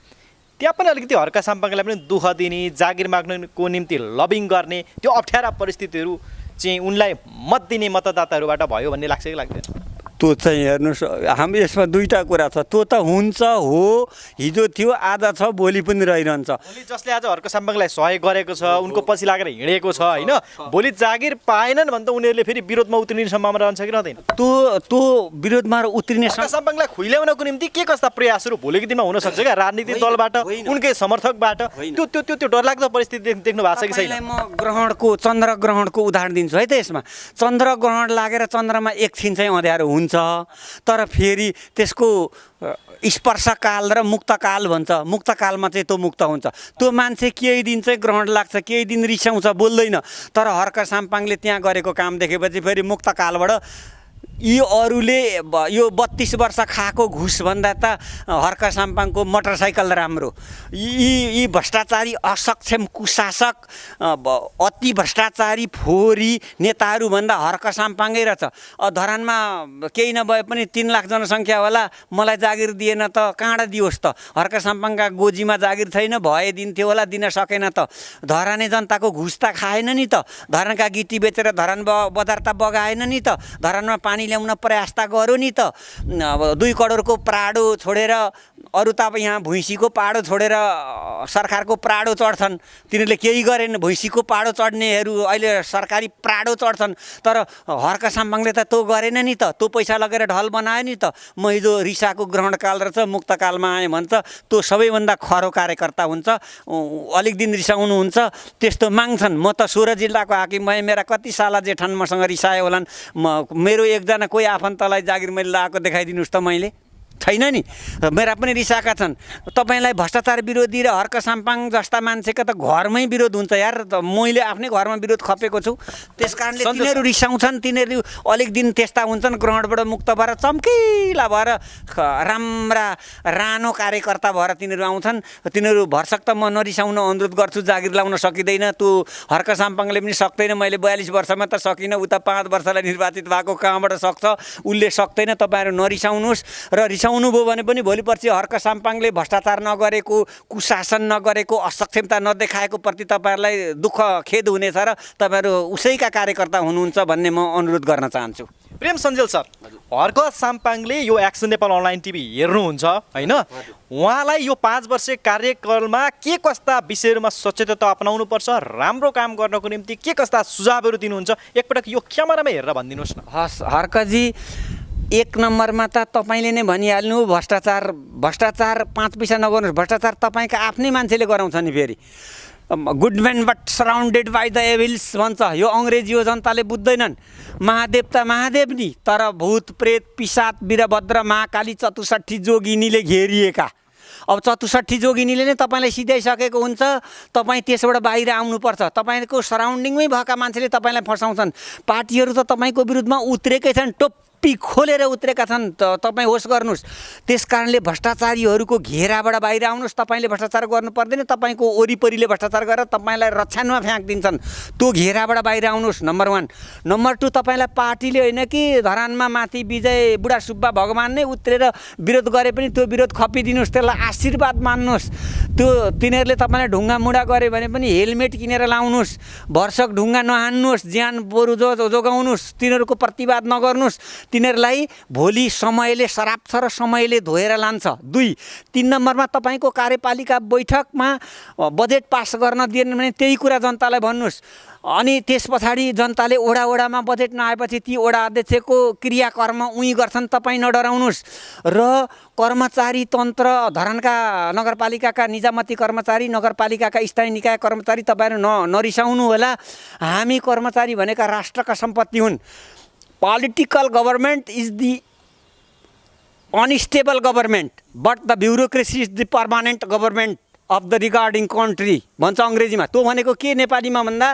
त्यहाँ पनि अलिकति हर्क साम्पाङलाई पनि दुःख दिने, जागिर माग्नको निम्ति लबिङ गर्ने त्यो अप्ठ्यारा परिस्थितिहरू चाहिँ उनलाई मत दिने मतदाताहरूबाट भयो भन्ने लाग्छ कि लाग्दैन? त्यो चाहिँ हेर्नुहोस्, हाम्रो यसमा दुईवटा कुरा छ। त्यो त हुन्छ हो, हिजो थियो, आज छ, भोलि पनि रहिरहन्छ। भोलि जसले आज हर्क साम्पाङलाई सहयोग गरेको छ, उनको पछि लागेर हिँडेको छ होइन, भोलि जागिर पाएनन् भने त उनीहरूले फेरि विरोधमा उत्रिने सम्भावना रहन्छ कि रहँदैन? त्यो विरोधमा उत्रिने हर्क साम्पाङलाई खुइल्याउनको निम्ति के कस्ता प्रयासहरू भोलिको दिनमा हुन सक्छ क्या राजनीतिक दलबाट, उनकै समर्थकबाट? त्यो डरलाग्दो परिस्थिति देख्नु भएको छ कि छैन? म चन्द्र ग्रहणको उदाहरण दिन्छु है त। यसमा चन्द्र ग्रहण लागेर चन्द्रमा एकछिन चाहिँ अँध्यारो हुन्छ, तर फेरि त्यसको स्पर्शकाल र मुक्तकाल भन्छ। मुक्तकालमा चाहिँ त्यो मुक्त हुन्छ। त्यो मान्छे केही दिन चाहिँ ग्रहण लाग्छ, केही दिन रिसाउँछ, बोल्दैन। तर हर्क साम्पाङले त्यहाँ गरेको काम देखेपछि फेरि मुक्तकालबाट यी अरूले यो 32 वर्ष खाएको घुसभन्दा त हर्क साम्पाङको मोटरसाइकल राम्रो। यी भ्रष्टाचारी असक्षम कुशासक अति भ्रष्टाचारी फोहोरी नेताहरूभन्दा हर्क साम्पाङै रहेछ। धरानमा केही नभए पनि 3 लाख जनसङ्ख्या होला, मलाई जागिर दिएन त कहाँबाट दियोस् त? हर्क साम्पाङका गोजीमा जागिर छैन, भए दिन्थ्यो होला, दिन सकेन त। धराने जनताको घुस त खाएन नि त। धरानका गिटी बेचेर धरान बजार त बगाएन नि त। धरानमा पानी ल्याउन प्रयास त गर्यो नि त। अब 2 करोडको प्राडो छोडेर अरू त अब यहाँ भुइँसीको पाडो छोडेर सरकारको प्राडो चढ्छन्। तिनीहरूले केही गरेन। भुइँसीको पाडो चढ्नेहरू अहिले सरकारी प्राडो चढ्छन्। तर हर्क साम्पाङले त त्यो गरेन नि त। त्यो पैसा लगेर ढल बनायो नि त। म हिजो रिसाको ग्रहणकाल रहेछ, मुक्तकालमा आएँ भन्छ, त्यो सबैभन्दा खरो कार्यकर्ता हुन्छ। अलिक दिन रिसाउनुहुन्छ, त्यस्तो माग्छन्। म त 16 जिल्लाको हाकिम भएँ, मेरा कति साला जेठान मसँग रिसायो होलान्। मेरो एकजना कोही आफन्तलाई जागिर मैले लगाएको देखाइदिनुहोस् त। मैले छैन नि, मेरा पनि रिसाएका छन्। तपाईँलाई भ्रष्टाचार विरोधी र हर्क साम्पाङ जस्ता मान्छेका त घरमै विरोध हुन्छ यार। मैले आफ्नै घरमा विरोध खपेको छु। त्यस कारणले तिनीहरू रिसाउँछन्। तिनीहरू अलिक दिन त्यस्ता हुन्छन्, ग्रहणबाट मुक्त भएर चम्किला भएर राम्रा रानो कार्यकर्ता भएर तिनीहरू आउँछन्। तिनीहरू भरसक त म नरिसाउन अनुरोध गर्छु। जागिर लाउन सकिँदैन, त्यो हर्क साम्पाङले पनि सक्दैन। मैले 42 वर्षमा त सकिनँ, उता 5 वर्षलाई निर्वाचित भएको कहाँबाट सक्छ? उसले सक्दैन। तपाईँहरू नरिसाउनुहोस्। र रिसाउनु भयो भने पनि भोलि पर्सि हर्क साम्पाङले भ्रष्टाचार नगरेको, कुशासन नगरेको, असक्षमता नदेखाएको प्रति तपाईँहरूलाई दुःख खेद हुनेछ र तपाईँहरू उसैका कार्यकर्ता हुनुहुन्छ भन्ने म अनुरोध गर्न चाहन्छु। प्रेम सञ्जेल सर, हर्क साम्पाङले यो एक्सन नेपाल अनलाइन टिभी हेर्नुहुन्छ होइन? उहाँलाई यो 5 वर्षे कार्यकालमा के कस्ता विषयहरूमा सचेतता अपनाउनुपर्छ, राम्रो काम गर्नको निम्ति के कस्ता सुझावहरू दिनुहुन्छ? एकपटक यो क्यामेरामा हेरेर भनिदिनुहोस् न। हस् हर्कजी, 1 नम्बरमा त तपाईँले नै भनिहाल्नु, भ्रष्टाचार 5 पैसा नगर्नुहोस्। भ्रष्टाचार तपाईँका आफ्नै मान्छेले गराउँछ नि। फेरि good man but surrounded by the evils भन्छ। यो अङ्ग्रेजी हो, जनताले बुझ्दैनन्। महादेव त महादेव नि, तर भूत प्रेत पिसाच वीरभद्र महाकाली 64 जोगिनीले घेरिएका। अब 64 जोगिनीले नै तपाईँलाई सिधाइसकेको हुन्छ। तपाईँ त्यसबाट बाहिर आउनुपर्छ। तपाईँको सराउन्डिङमै भएका मान्छेले तपाईँलाई फसाउँछन्। पार्टीहरू त तपाईँको विरुद्धमा उत्रेकै छन्, टोप्पी खोलेर उत्रेका छन्। तपाईँ होस गर्नुहोस्। त्यस कारणले भ्रष्टाचारीहरूको घेराबाट बाहिर आउनुहोस्। तपाईँले भ्रष्टाचार गर्नु पर्दैन। तपाईँको वरिपरिले भ्रष्टाचार गरेर तपाईँलाई रक्षानमा फ्याँकिदिन्छन्। त्यो घेराबाट बाहिर आउनुहोस्, नम्बर 1। नम्बर 2, तपाईँलाई पार्टीले होइन कि धरानमा माथि विजय बुढा सुब्बा भगवान नै उत्रेर विरोध गरे पनि त्यो विरोध खपिदिनुहोस्। त्यसलाई आशीर्वाद मान्नुहोस्। त्यो तिनीहरूले तपाईँलाई ढुङ्गा मुढा गऱ्यो भने पनि हेलमेट किनेर लाउनुहोस्। भरसक ढुङ्गा नहान्नुहोस्, ज्यान बरु जोगाउनुहोस्। तिनीहरूको प्रतिवाद नगर्नुहोस्। तिनीहरूलाई भोलि समयले सराप्छ र समयले धोएर लान्छ। 2, 3 नम्बरमा तपाईँको कार्यपालिका बैठकमा बजेट पास गर्न दिएन भने त्यही कुरा जनतालाई भन्नुहोस्। अनि त्यस पछाडि जनताले ओडामा बजेट नआएपछि ती ओडा अध्यक्षको क्रियाकर्म उही गर्छन्। तपाईँ नडराउनुहोस्। र कर्मचारी तन्त्र, धरानका नगरपालिकाका निजामती कर्मचारी, नगरपालिकाका स्थायी निकाय कर्मचारी, तपाईँहरू नरिसाउनु होला। हामी कर्मचारी भनेका राष्ट्रका सम्पत्ति हुन्। Political government is the unstable government, but the bureaucracy is the permanent government of the regarding country भन्छ अङ्ग्रेजीमा। त्यो भनेको के नेपालीमा भन्दा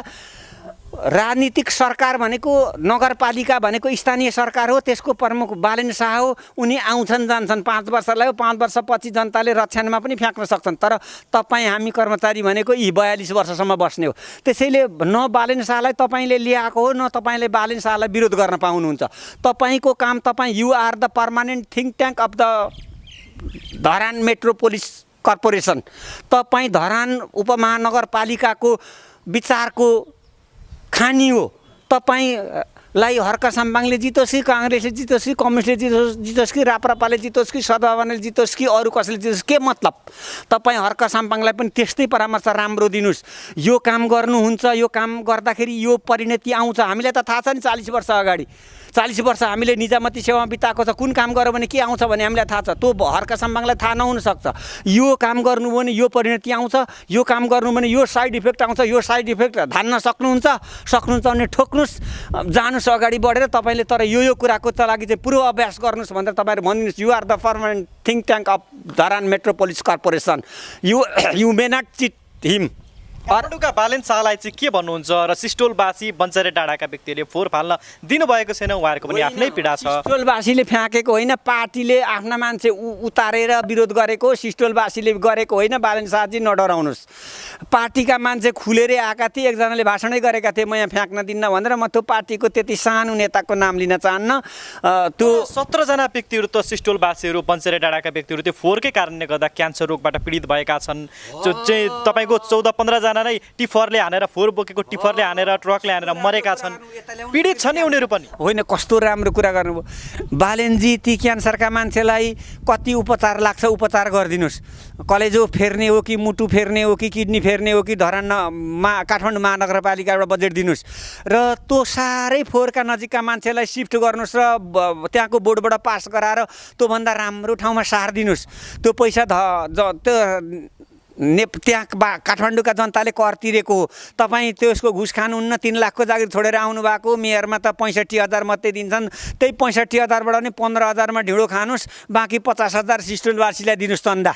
राजनीतिक सरकार भनेको नगरपालिका भनेको स्थानीय सरकार हो। त्यसको प्रमुख बालेन शाह हो। उनी आउँछन् जान्छन्। 5 वर्ष लाग्यो, 5 वर्षपछि जनताले रक्षामा पनि फ्याँक्न सक्छन्। तर तपाईँ हामी कर्मचारी भनेको यी 42 वर्षसम्म बस्ने हो। त्यसैले न बालेन शाहलाई तपाईँले ल्याएको हो, न तपाईँले बालेन शाहलाई विरोध गर्न पाउनुहुन्छ। तपाईँको काम, तपाईँ you are the permanent think tank of the Dharan metropolis corporation. तपाईँ धरान उपमहानगरपालिकाको विचारको खानी हो। तपाईँलाई हर्क साम्पाङले जितोस् कि काङ्ग्रेसले जितोस् कि कम्युनिस्टले जितोस् कि राप्रपाले जितोस् कि सदभावनाले जितोस् कि अरू कसैले जितोस्, के मतलब? तपाईँ हर्क साम्पाङलाई पनि त्यस्तै परामर्श राम्रो दिनुहोस्। यो काम गर्नुहुन्छ, यो काम गर्दाखेरि यो परिणति आउँछ। हामीलाई त थाहा छ नि, 40 वर्ष अगाडि 40 वर्ष हामीले निजामती सेवामा बिताएको छ। कुन काम गर्यो भने के आउँछ भने हामीलाई थाहा छ। त्यो हर्क साम्पाङलाई थाहा नहुनसक्छ। यो काम गर्नुभयो भने यो परिणति आउँछ, यो काम गर्नु भने यो साइड इफेक्ट आउँछ। यो साइड इफेक्ट धान्न सक्नुहुन्छ भने ठोक्नुहोस्, जानुहोस् अगाडि बढेर। तपाईँले तर यो कुराको त लागि चाहिँ पूर्व अभ्यास गर्नुहोस् भनेर तपाईँहरू भनिदिनुहोस्। You are the permanent think tank of Dharan metropolis corporation. You may not cheat him. काठमाडौँका बालेन शाहलाई चाहिँ के भन्नुहुन्छ र सिस्टोलवासी बन्चरे डाँडाका व्यक्तिहरूले फोहोर फाल्न दिनुभएको छैन, उहाँहरूको पनि आफ्नै पीडा छ। सिस्टोलवासीले फ्याँकेको होइन, पार्टीले आफ्ना मान्छे उतारेर विरोध गरेको, सिस्टोलवासीले गरेको होइन। बालेन शाहजी नडराउनुहोस्, पार्टीका मान्छे खुलेरै आएका थिए, एकजनाले भाषणै गरेका थिए म यहाँ फ्याँक्न दिन्न भनेर। म त्यो पार्टीको त्यति सानो नेताको नाम लिन चाहन्न। त्यो 17 जना व्यक्तिहरू त सिस्टोलवासीहरू बन्चरे डाँडाका व्यक्तिहरू त्यो फोहोरकै कारणले गर्दा क्यान्सर रोगबाट पीडित भएका छन्। जो चाहिँ तपाईँको 14-15 जना नै टिफरले हानेर, फोहोर बोकेको टिफरले हानेर, ट्रकले हानेर मरेका छन्। पीडित छन् नि उनीहरू पनि। होइन, कस्तो राम्रो कुरा गर्नुभयो बालेनजी। ती क्यान्सरका मान्छेलाई कति उपचार लाग्छ उपचार गरिदिनुहोस्। कलेजो फेर्ने हो कि मुटु फेर्ने हो कि किडनी फेर्ने हो कि धरानमा काठमाडौँ महानगरपालिकाबाट बजेट दिनुहोस् र त्यो साह्रै फोहोरका नजिकका मान्छेलाई सिफ्ट गर्नुहोस् र त्यहाँको बोर्डबाट पास गराएर त्योभन्दा राम्रो ठाउँमा सारिदिनुहोस्। त्यो पैसा त्यहाँ काठमाडौँका जनताले कर तिरेको हो। तपाईँ त्यसको घुस खानुहुन्न। 3 लाखको जागिर छोडेर आउनुभएको, मेयरमा त 65,000 मात्रै दिन्छन्। त्यही 65,000बाट नि 15,000मा ढिँडो खानुहोस्, बाँकी 50,000 सिस्टोलवासीलाई दिनुहोस् चन्दा।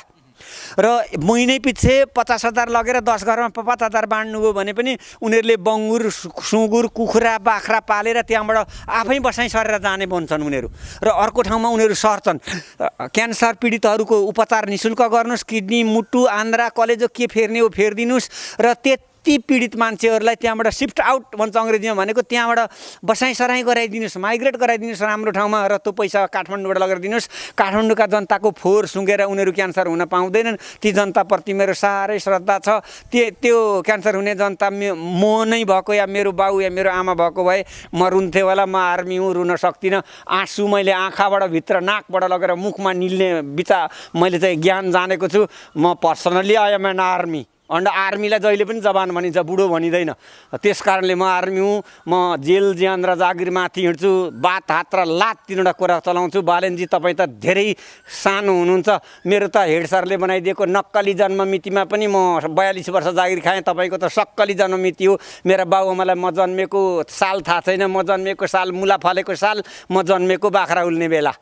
र महिनै पछि 50,000 लगेर 10 घरमा 5,000 बाँड्नुभयो भने पनि उनीहरूले बङ्गुर, सुँगुर, कुखुरा, बाख्रा पालेर त्यहाँबाट आफै बसाइ सरेर जाने बन्छन् उनीहरू र अर्को ठाउँमा उनीहरू सर्छन्। क्यान्सर पीडितहरूको उपचार निःशुल्क गर्नुहोस्। किडनी, मुटु, आन्द्रा, कलेजो के फेर्ने हो फेरिदिनुहोस् र त्यति पीडित मान्छेहरूलाई त्यहाँबाट सिफ्ट आउट भन्छ अङ्ग्रेजीमा भनेको, त्यहाँबाट बसाइसराइ गराइदिनुहोस्, माइग्रेट गराइदिनुहोस् राम्रो ठाउँमा र त्यो पैसा काठमाडौँबाट लगेर दिनुहोस्। काठमाडौँका जनताको फोहोर सुँगेर उनीहरू क्यान्सर हुन पाउँदैनन्। ती जनताप्रति मेरो साह्रै श्रद्धा छ। त्यो क्यान्सर हुने जनता म नै भएको या मेरो बाउ या मेरो आमा भएको भए म रुन्थेँ होला। म आर्मी हुँ, रुन सक्दिनँ। आँसु मैले आँखाबाट भित्र नाकबाट लगेर मुखमा निल्ने मैले चाहिँ ज्ञान जानेको छु। म personally I am an army. आर्मीलाई जहिले पनि जवान भनिन्छ, बुढो भनिँदैन। त्यस कारणले म आर्मी हुँ। म जेल ज्यान र जागिरमाथि हिँड्छु, बात हात र लात 3वटा कुरा चलाउँछु। बालेनजी तपाईँ त धेरै सानो हुनुहुन्छ। मेरो त हेड सरले बनाइदिएको नक्कली जन्ममितिमा पनि म 42 वर्ष जागिर खाएँ। तपाईँको त सक्कली जन्ममिति हो। मेरा बाबुआमालाई म जन्मेको साल थाहा छैन, म जन्मेको साल मुला फलेको साल, म जन्मेको बाख्रा उल्ने बेला।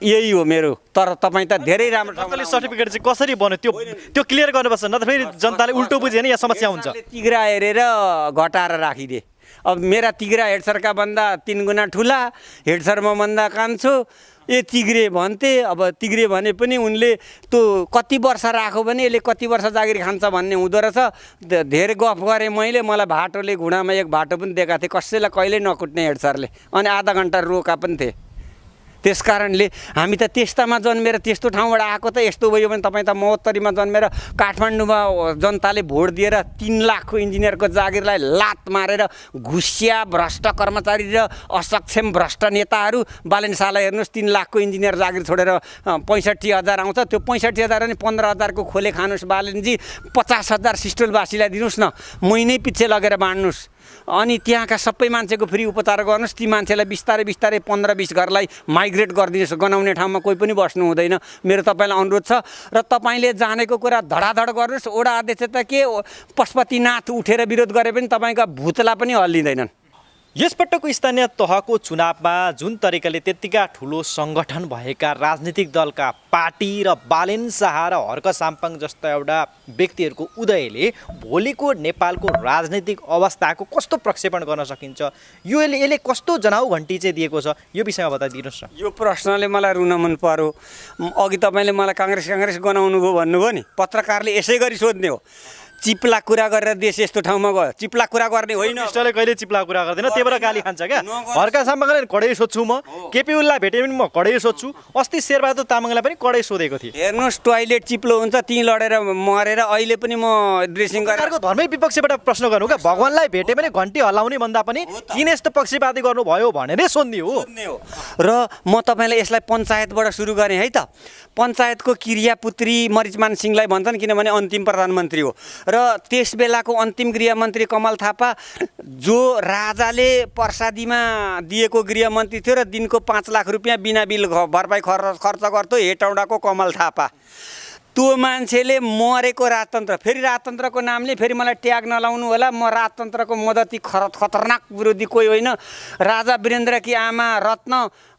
यही हो मेरो। तर तपाईँ त धेरै राम्रो नक्कली सर्टिफिकेट चाहिँ कसरी बन्यो त्यो क्लियर गर्नुपर्छ, नत्र फेरि जनताले उल्टो बुझ्यो भने यहाँ समस्या हुन्छ। तिग्रा हेरेर घटाएर राखिदिए। अब मेरा तिग्रा हेड सरका भन्दा 3 गुणा ठुला, हेड सर म भन्दा कान्छो। तिग्रे भन्थे। अब तिग्रे भने पनि उनले त्यो कति वर्ष राख्यो भने यसले कति वर्ष जागिर खान्छ भन्ने हुँदो रहेछ। धेरै गफ गरेँ मैले। मलाई भाटोले घुँडामा 1 भाटो पनि दिएका थिए, कसैलाई कहिल्यै नकुट्ने हेड सरले। अनि आधा घन्टा रोका पनि थिए। त्यस कारणले हामी त त्यस्तामा जन्मेर त्यस्तो ठाउँबाट आएको त यस्तो भयो भने तपाईँ त 72मा जन्मेर काठमाडौँमा जनताले भोट दिएर 3 लाखको इन्जिनियरको जागिरलाई लात मारेर घुसिया भ्रष्ट कर्मचारी र असक्षम भ्रष्ट नेताहरू। बालेन शाहलाई हेर्नुहोस्, 3 लाखको इन्जिनियर जागिर छोडेर 65,000 आउँछ। त्यो 65,000 अनि 15,000को खोले खानुहोस् बालेनजी। 50,000 सिस्टोलवासीलाई दिनुहोस् न, महिनै पछि लगेर बाँड्नुहोस्। अनि त्यहाँका सबै मान्छेको फ्री उपचार गर्नुहोस्। ती मान्छेलाई बिस्तारै बिस्तारै 15-20 घरलाई माइग्रेट गरिदिनुहोस्। गनाउने ठाउँमा कोही पनि बस्नु हुँदैन। मेरो तपाईँलाई अनुरोध छ। र तपाईँले जानेको कुरा धडाधड गर्नुहोस्। ओडा अध्यक्ष त के पशुपतिनाथ उठेर विरोध गरे पनि तपाईँका भूतला पनि हल्लिँदैनन्। यसपटकको स्थानीय तहको चुनावमा जुन तरिकाले त्यत्तिका ठुलो सङ्गठन भएका राजनीतिक दलका पार्टी र बालेन शाह र हर्क साम्पाङ जस्ता एउटा व्यक्तिहरूको उदयले भोलिको नेपालको राजनीतिक अवस्थाको कस्तो प्रक्षेपण गर्न सकिन्छ, यसले कस्तो जनाउ घन्टी चाहिँ दिएको छ, यो विषयमा बताइदिनुहोस् न। यो प्रश्नले मलाई रुन मन पर्यो। अघि तपाईँले मलाई काङ्ग्रेस गनाउनु भयो भन्नुभयो नि, पत्रकारले यसै गरी सोध्ने हो। चिप्ला कुरा गरेर देश यस्तो ठाउँमा गयो। चिप्ला कुरा गर्ने होइन। मिनिस्टरले कहिले चिप्ला कुरा गर्दैन, त्यही भएर गाली खान्छ क्या। हर्क साम्पाङलाई कडै सोध्छु म, केपी ओलीलाई भेटे पनि म कडै सोध्छु। अस्ति शेरबहादुर तामाङलाई पनि कडै सोधेको थिएँ। हेर्नुहोस्, टोइलेट चिप्लो हुन्छ, ती लडेर मरेर अहिले पनि म ड्रेसिङ गरेर। धर्मै विपक्षबाट प्रश्न गर्नु क्या, भगवानलाई भेटे पनि घन्टी हल्लाउने भन्दा पनि किन यस्तो पक्षपाती गर्नुभयो भनेरै सोध्ने हो। र म तपाईँलाई यसलाई पञ्चायतबाट सुरु गरेँ है त। पञ्चायतको क्रियापुत्री मरिचमान सिंहलाई भन्छन्, किनभने अन्तिम प्रधानमन्त्री हो। र त्यस बेलाको अन्तिम गृहमन्त्री कमल थापा, जो राजाले प्रसादीमा दिएको गृहमन्त्री थियो र दिनको 5 लाख रुपियाँ बिना बिल भरपाई खर्च गर्थ्यो, हेटौँडाको कमल थापा। त्यो मान्छेले मरेको राजतन्त्र, फेरि राजतन्त्रको नामले फेरि मलाई ट्याग नलाउनु होला, म राजतन्त्रको मद्दती खतरनाक विरोधी कोही होइन। राजा वीरेन्द्रकी आमा रत्न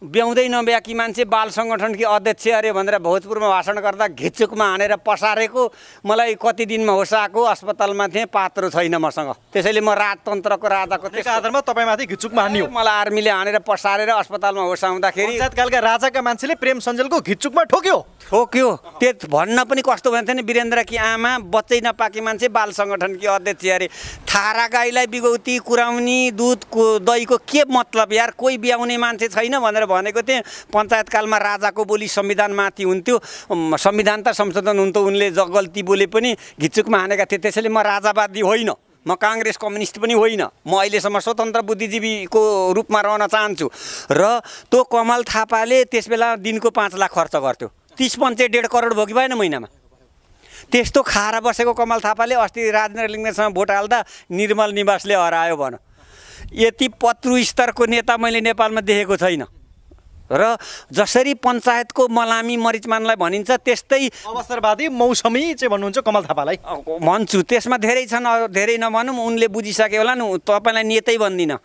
ब्याउँदै नब्याकी मान्छे बाल सङ्गठनकी अध्यक्ष अरे भनेर भोजपुरमा भाषण गर्दा घिचुकमा हानेर पसारेको मलाई कति दिनमा होस आएको, अस्पतालमा थिएँ, पात्रो छैन मसँग। त्यसैले म राजतन्त्रको राजाको त्यसको आधारमा तपाईँमाथि घिचुकमा हान्यो। मलाई आर्मीले हानेर पसारेर अस्पतालमा होस आउँदाखेरि पञ्चायतकालका राजाका मान्छेले प्रेम सञ्जलको घिचुकमा ठोक्यो। त्यो भन्न पनि कस्तो भन्थ्यो नि, वीरेन्द्रकी आमा बच्चै नपाकी मान्छे बाल सङ्गठनकी अध्यक्ष अरे। थारा गाईलाई बिगौती कुराउनी दुधको दहीको के मतलब यार, कोही ब्याउने मान्छे छैन भनेर भनेको थिएँ। पञ्चायतकालमा राजाको बोली संविधानमाथि हुन्थ्यो, संविधान त संशोधन हुन्थ्यो, उनले गल्ती बोले पनि घिचुकमा हानेका थिए। त्यसैले म राजावादी होइन, म काङ्ग्रेस कम्युनिस्ट पनि होइन, म अहिलेसम्म स्वतन्त्र बुद्धिजीवीको रूपमा रहन चाहन्छु। र त्यो कमल थापाले त्यस बेला दिनको 5 लाख खर्च गर्थ्यो, 30 पंचे 1.5 करोड भयो कि भएन महिनामा। त्यस्तो खाएर बसेको कमल थापाले अस्ति राजेन्द्र लिङ्गदेनसँग भोट हाल्दा निर्मल निवासले हरायो भन। यति पत्रु स्तरको नेता मैले नेपालमा देखेको छैन। र जसरी पञ्चायतको मलामी मरिचमानलाई भनिन्छ त्यस्तै अवसरवादी मौसमी चाहिँ भन्नुहुन्छ कमल थापालाई भन्छु। त्यसमा धेरै छन्, धेरै नभनौँ, उनले बुझिसके होला नि, तपाईँलाई नेतै भन्दिनँ।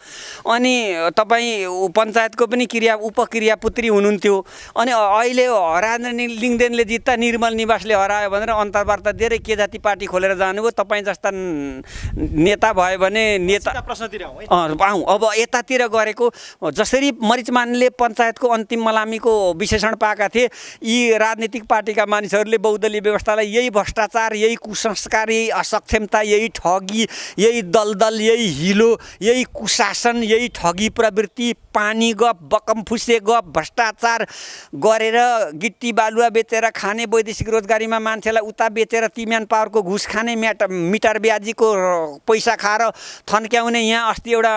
अनि तपाईँ पञ्चायतको पनि उपक्रियापुत्री हुनुहुन्थ्यो। अनि अहिले राजेन्द्र लिङ्गदेनले जित्दा निर्मल निवासले हरायो भनेर अन्तर्वार्ता दिएर के जाति पार्टी खोलेर जानुभयो। तपाईँ जस्ता नेता भयो भने नेता प्रश्नतिर आउँ। अब यतातिर गरेको जसरी मरिचमानले पञ्चायतको अन्तिम मलामीको विशेषण पाएका थिए, यी राजनीतिक पार्टीका मानिसहरूले बहुदलीय व्यवस्थालाई यही भ्रष्टाचार, यही कुसंस्कार, यही असक्षमता, यही ठगी, यही दलदल, यही हिलो, यही कुशासन, यही ठगी प्रवृत्ति, पानी गफ, बकमफुसे गफ, भ्रष्टाचार गरेर गिट्टी बालुवा बेचेर खाने, वैदेशिक रोजगारीमा मान्छेलाई उता बेचेर तिम्यान पावरको घुस खाने, मिटर ब्याजीको पैसा खाएर थन्क्याउने। यहाँ अस्ति एउटा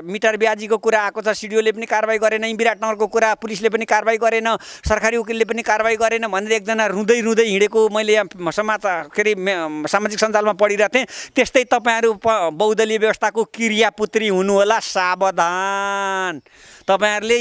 मिटर ब्याजीको कुरा आएको छ, सिडिओले पनि कारवाही गरेन, विराटनगरको कुरा पुलिसले पनि कारवाही गरेन, सरकारी वकिलले पनि कारवाही गरेन भनेर एकजना रुँदै हिँडेको मैले यहाँ सामाजिक सञ्जालमा पढिरहेको थिएँ। त्यस्तै तपाईँहरू बहुदलीय व्यवस्थाको क्रियापुत्री हुनु होला, सावधान। तपाईँहरूले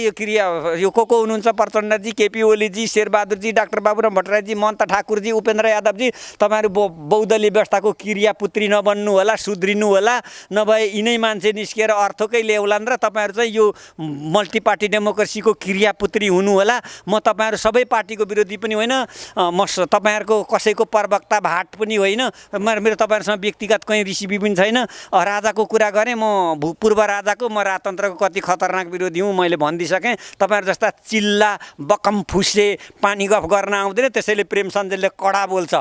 यो को हुनुहुन्छ, प्रचण्डजी, केपी ओलीजी, शेरबहादुरजी, डाक्टर बाबुराम भट्टराईजी, महन्त ठाकुरजी, उपेन्द्र यादवजी, तपाईँहरू बहुदलीय व्यवस्थाको क्रियापुत्री नबन्नु होला, सुध्रिनु होला। नभए यिनै मान्छे निस्किएर अर्थकै ल्याउलान् र तपाईँहरू चाहिँ यो मल्टी पार्टी डेमोक्रेसीको क्रियापुत्री हुनु होला। म तपाईँहरू सबै पार्टीको विरोधी पनि होइन, म तपाईँहरूको कसैको प्रवक्ता भाट पनि होइन, मेरो तपाईँहरूसँग व्यक्तिगत कहीँ रिसिपी पनि छैन। राजाको कुरा गरेँ, म पूर्व राजाको, म राजतन्त्रको कति खतरनाक विरोधी हुँ मैले भनिदिइसकेँ। तपाईँहरू जस्ता चिल्ला बकम फुसे पानी गफ गर्न आउँदैन। त्यसैले प्रेम सञ्जलले कडा बोल्छ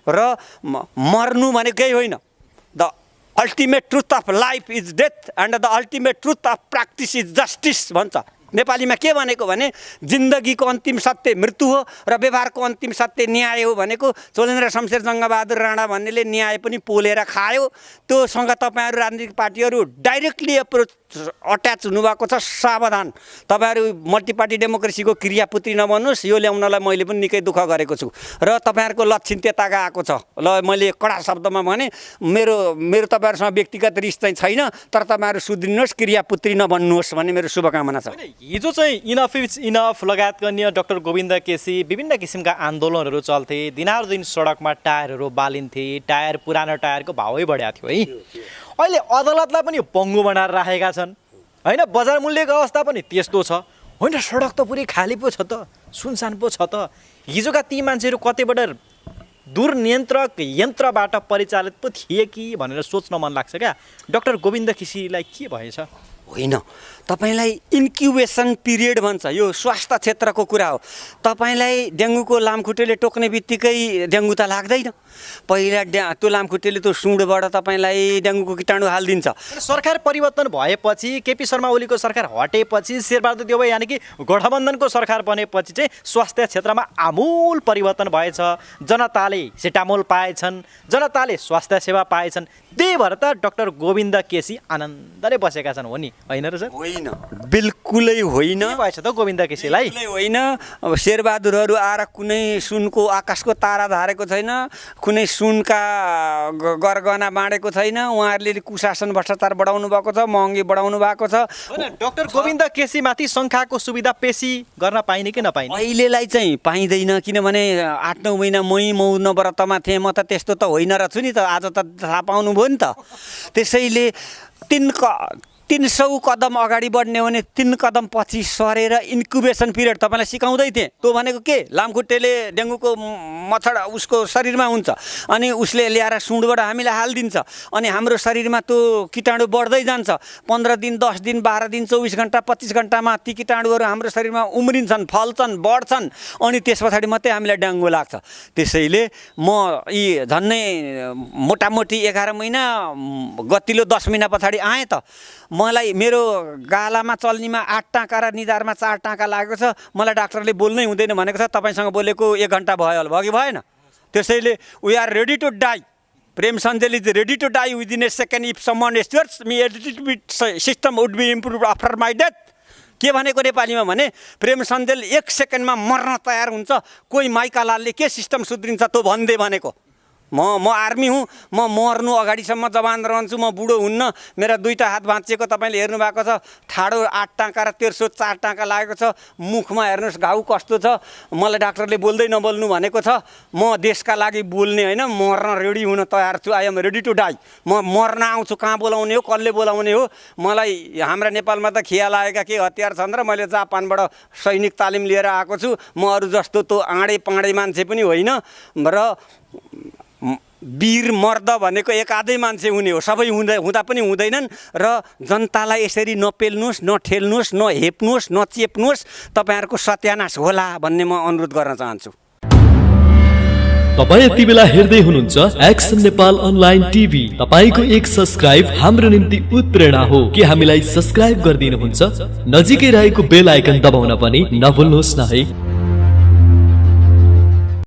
र मर्नु भने केही होइन। The ultimate truth of life is death and the ultimate truth of practice is justice भन्छ। नेपालीमा के भनेको भने जिन्दगीको अन्तिम सत्य मृत्यु हो र व्यवहारको अन्तिम सत्य न्याय हो भनेको चोलेन्द्र शमशेर जङ्गबहादुर राणा भन्नेले न्याय पनि पोलेर खायो। त्योसँग तपाईँहरू राजनीतिक पार्टीहरू डाइरेक्टली अट्याच हुनुभएको छ, सावधान। तपाईँहरू मल्टिपार्टी डेमोक्रेसीको क्रियापुत्री नबन्नुहोस्। यो ल्याउनलाई मैले पनि निकै दुःख गरेको छु र तपाईँहरूको लक्षण त्यता गएको छ। ल मैले कडा शब्दमा भने मेरो तपाईँहरूसँग व्यक्तिगत रिस चाहिँ छैन, तर तपाईँहरू सुध्रिनुहोस्, क्रियापुत्री नबन्नुहोस् भन्ने मेरो शुभकामना छ। हिजो चाहिँ इनफ इज इनफ लगायतका अन्य डाक्टर गोविन्द केसी विभिन्न किसिमका आन्दोलनहरू चल्थे, दिनानुदिन सडकमा टायरहरू बालिन्थे, टायर पुरानो टायरको भावै बढ्या थियो है। अहिले अदालतलाई पनि पङ्गु बनाएर राखेका छन् होइन, बजार मूल्यको अवस्था पनि त्यस्तो छ होइन, सडक त पुरै खाली पो छ त, सुनसान पो छ त। हिजोका ती मान्छेहरू कतिबाट दुर्नियन्त्रक यन्त्रबाट परिचालित पो थिए कि भनेर सोच्न मन लाग्छ क्या। डाक्टर गोविन्द केसीलाई के भएछ? होइन, तपाईँलाई इन्क्युबेसन पिरियड भन्छ, यो स्वास्थ्य क्षेत्रको कुरा हो। तपाईँलाई डेङ्गुको लामखुट्टेले टोक्ने बित्तिकै डेङ्गु त लाग्दैन। पहिला त्यो लामखुट्टेले त्यो सुँडबाट तपाईँलाई डेङ्गुको किटाणु हालिदिन्छ। सरकार परिवर्तन भएपछि, केपी शर्मा ओलीको सरकार हटेपछि, शेरबहादुर देउवा यानि कि गठबन्धनको सरकार बनेपछि चाहिँ स्वास्थ्य क्षेत्रमा आमूल परिवर्तन भएछ। जनताले सिटामोल पाएछन्, जनताले स्वास्थ्य सेवा पाएछन्। त्यही भएर त डाक्टर गोविन्द केसी आनन्दले बसेका छन् हो नि, होइन र सर? होइन, बिल्कुलै होइन। के भएछ त गोविन्द केसीलाई? बिल्कुलै होइन। अब शेरबहादुरहरू आएर कुनै सुनको आकाशको तारा धारेको छैन, कुनै सुनका गरगहना बाँडेको छैन। उहाँहरूले कुशासन भ्रष्टाचार बढाउनु भएको छ, महँगी बढाउनु भएको छ। होइन, डाक्टर गोविन्द केसीमाथि शङ्खाको सुविधा पेशी गर्न पाइने कि नपाइने? अहिलेलाई चाहिँ पाइँदैन, किनभने 8-9 महिना मौन व्रतमा थिएँ म, त त्यस्तो त होइन रहेछु नि त। आज त थाहा पाउनुभयो नि त। त्यसैले 300 कदम अगाडि बढ्ने हो भने 3 कदम पछि सरेर इन्क्युबेसन पिरियड तपाईँलाई सिकाउँदै थिएँ। त्यो भनेको के, लामखुट्टेले डेङ्गुको मच्छर उसको शरीरमा हुन्छ, अनि उसले ल्याएर सुँडबाट हामीलाई हालिदिन्छ, अनि हाम्रो शरीरमा त्यो कीटाणु बढ्दै जान्छ। 15 दिन, 10 दिन, 12 दिन, 24 घन्टा, 25 घन्टामा ती कीटाणुहरू हाम्रो शरीरमा उम्रिन्छन्, फल्छन्, बढ्छन्, अनि त्यस पछाडि मात्रै हामीलाई डेङ्गु लाग्छ। त्यसैले म यी झन्नै मोटामोटी 11 महिना गतिलो 10 महिना पछाडि आएँ त। मलाई मेरो गालामा चल्नीमा 8 टाँका र निधारमा 4 टाँका लागेको छ। मलाई डाक्टरले बोल्नै हुँदैन भनेको छ। तपाईँसँग बोलेको 1 घन्टा भयो होला, भयो कि भएन? त्यसैले we are ready to die. Prem Sandel is ready to die within a second if someone assures me a little bit system would be improve after my death. के भनेको नेपालीमा भने, प्रेम सन्देल 1 सेकेन्डमा मर्न तयार हुन्छ, कोही माइका लालले के सिस्टम सुध्रिन्छ त्यो भन्दे भनेको। म आर्मी हुँ, म मर्नु अगाडिसम्म जवान रहन्छु, म बुढो हुन्न। मेरा 2टा हात भाँचिएको तपाईँले हेर्नु भएको छ। ठाडो 8 टाँका र तेर्सो 4 टाँका लागेको छ। मुखमा हेर्नुहोस् घाउ कस्तो छ। मलाई डाक्टरले बोल्दै नबोल्नु भनेको छ। म देशका लागि बोल्ने होइन, मर्न रेडी हुन तयार छु। I am ready to die. म मर्न आउँछु, कहाँ बोलाउने हो, कसले बोलाउने हो। मलाई हाम्रा नेपालमा त खिया लागेका के हतियार छन् र मैले जापानबाट सैनिक तालिम लिएर आएको छु। म अरू जस्तो त्यो आँडे पाँडे मान्छे पनि होइन र वीर मर्द भनेको एकाधै मान्छे हुने हो, सबै हुँदा पनि हुँदैनन्। र जनतालाई यसरी नपेल्नुहोस्, नठेल्नुहोस्, नहेप्नुहोस्, नचेप्नुहोस्, तपाईँहरूको सत्यानाश होला भन्ने म अनुरोध गर्न चाहन्छु। तपाईं यति बेला हेर्दै हुनुहुन्छ एक्सन नेपाल अनलाइन टिभी। तपाईको एक सब्स्क्राइब हाम्रो निम्ति उत्प्रेरणा हो। के हामीलाई सब्स्क्राइब गरिदिनुहुन्छ? नजिकै रहेको बेल आइकन दबाउन पनि नभुल्नुहोस् न है।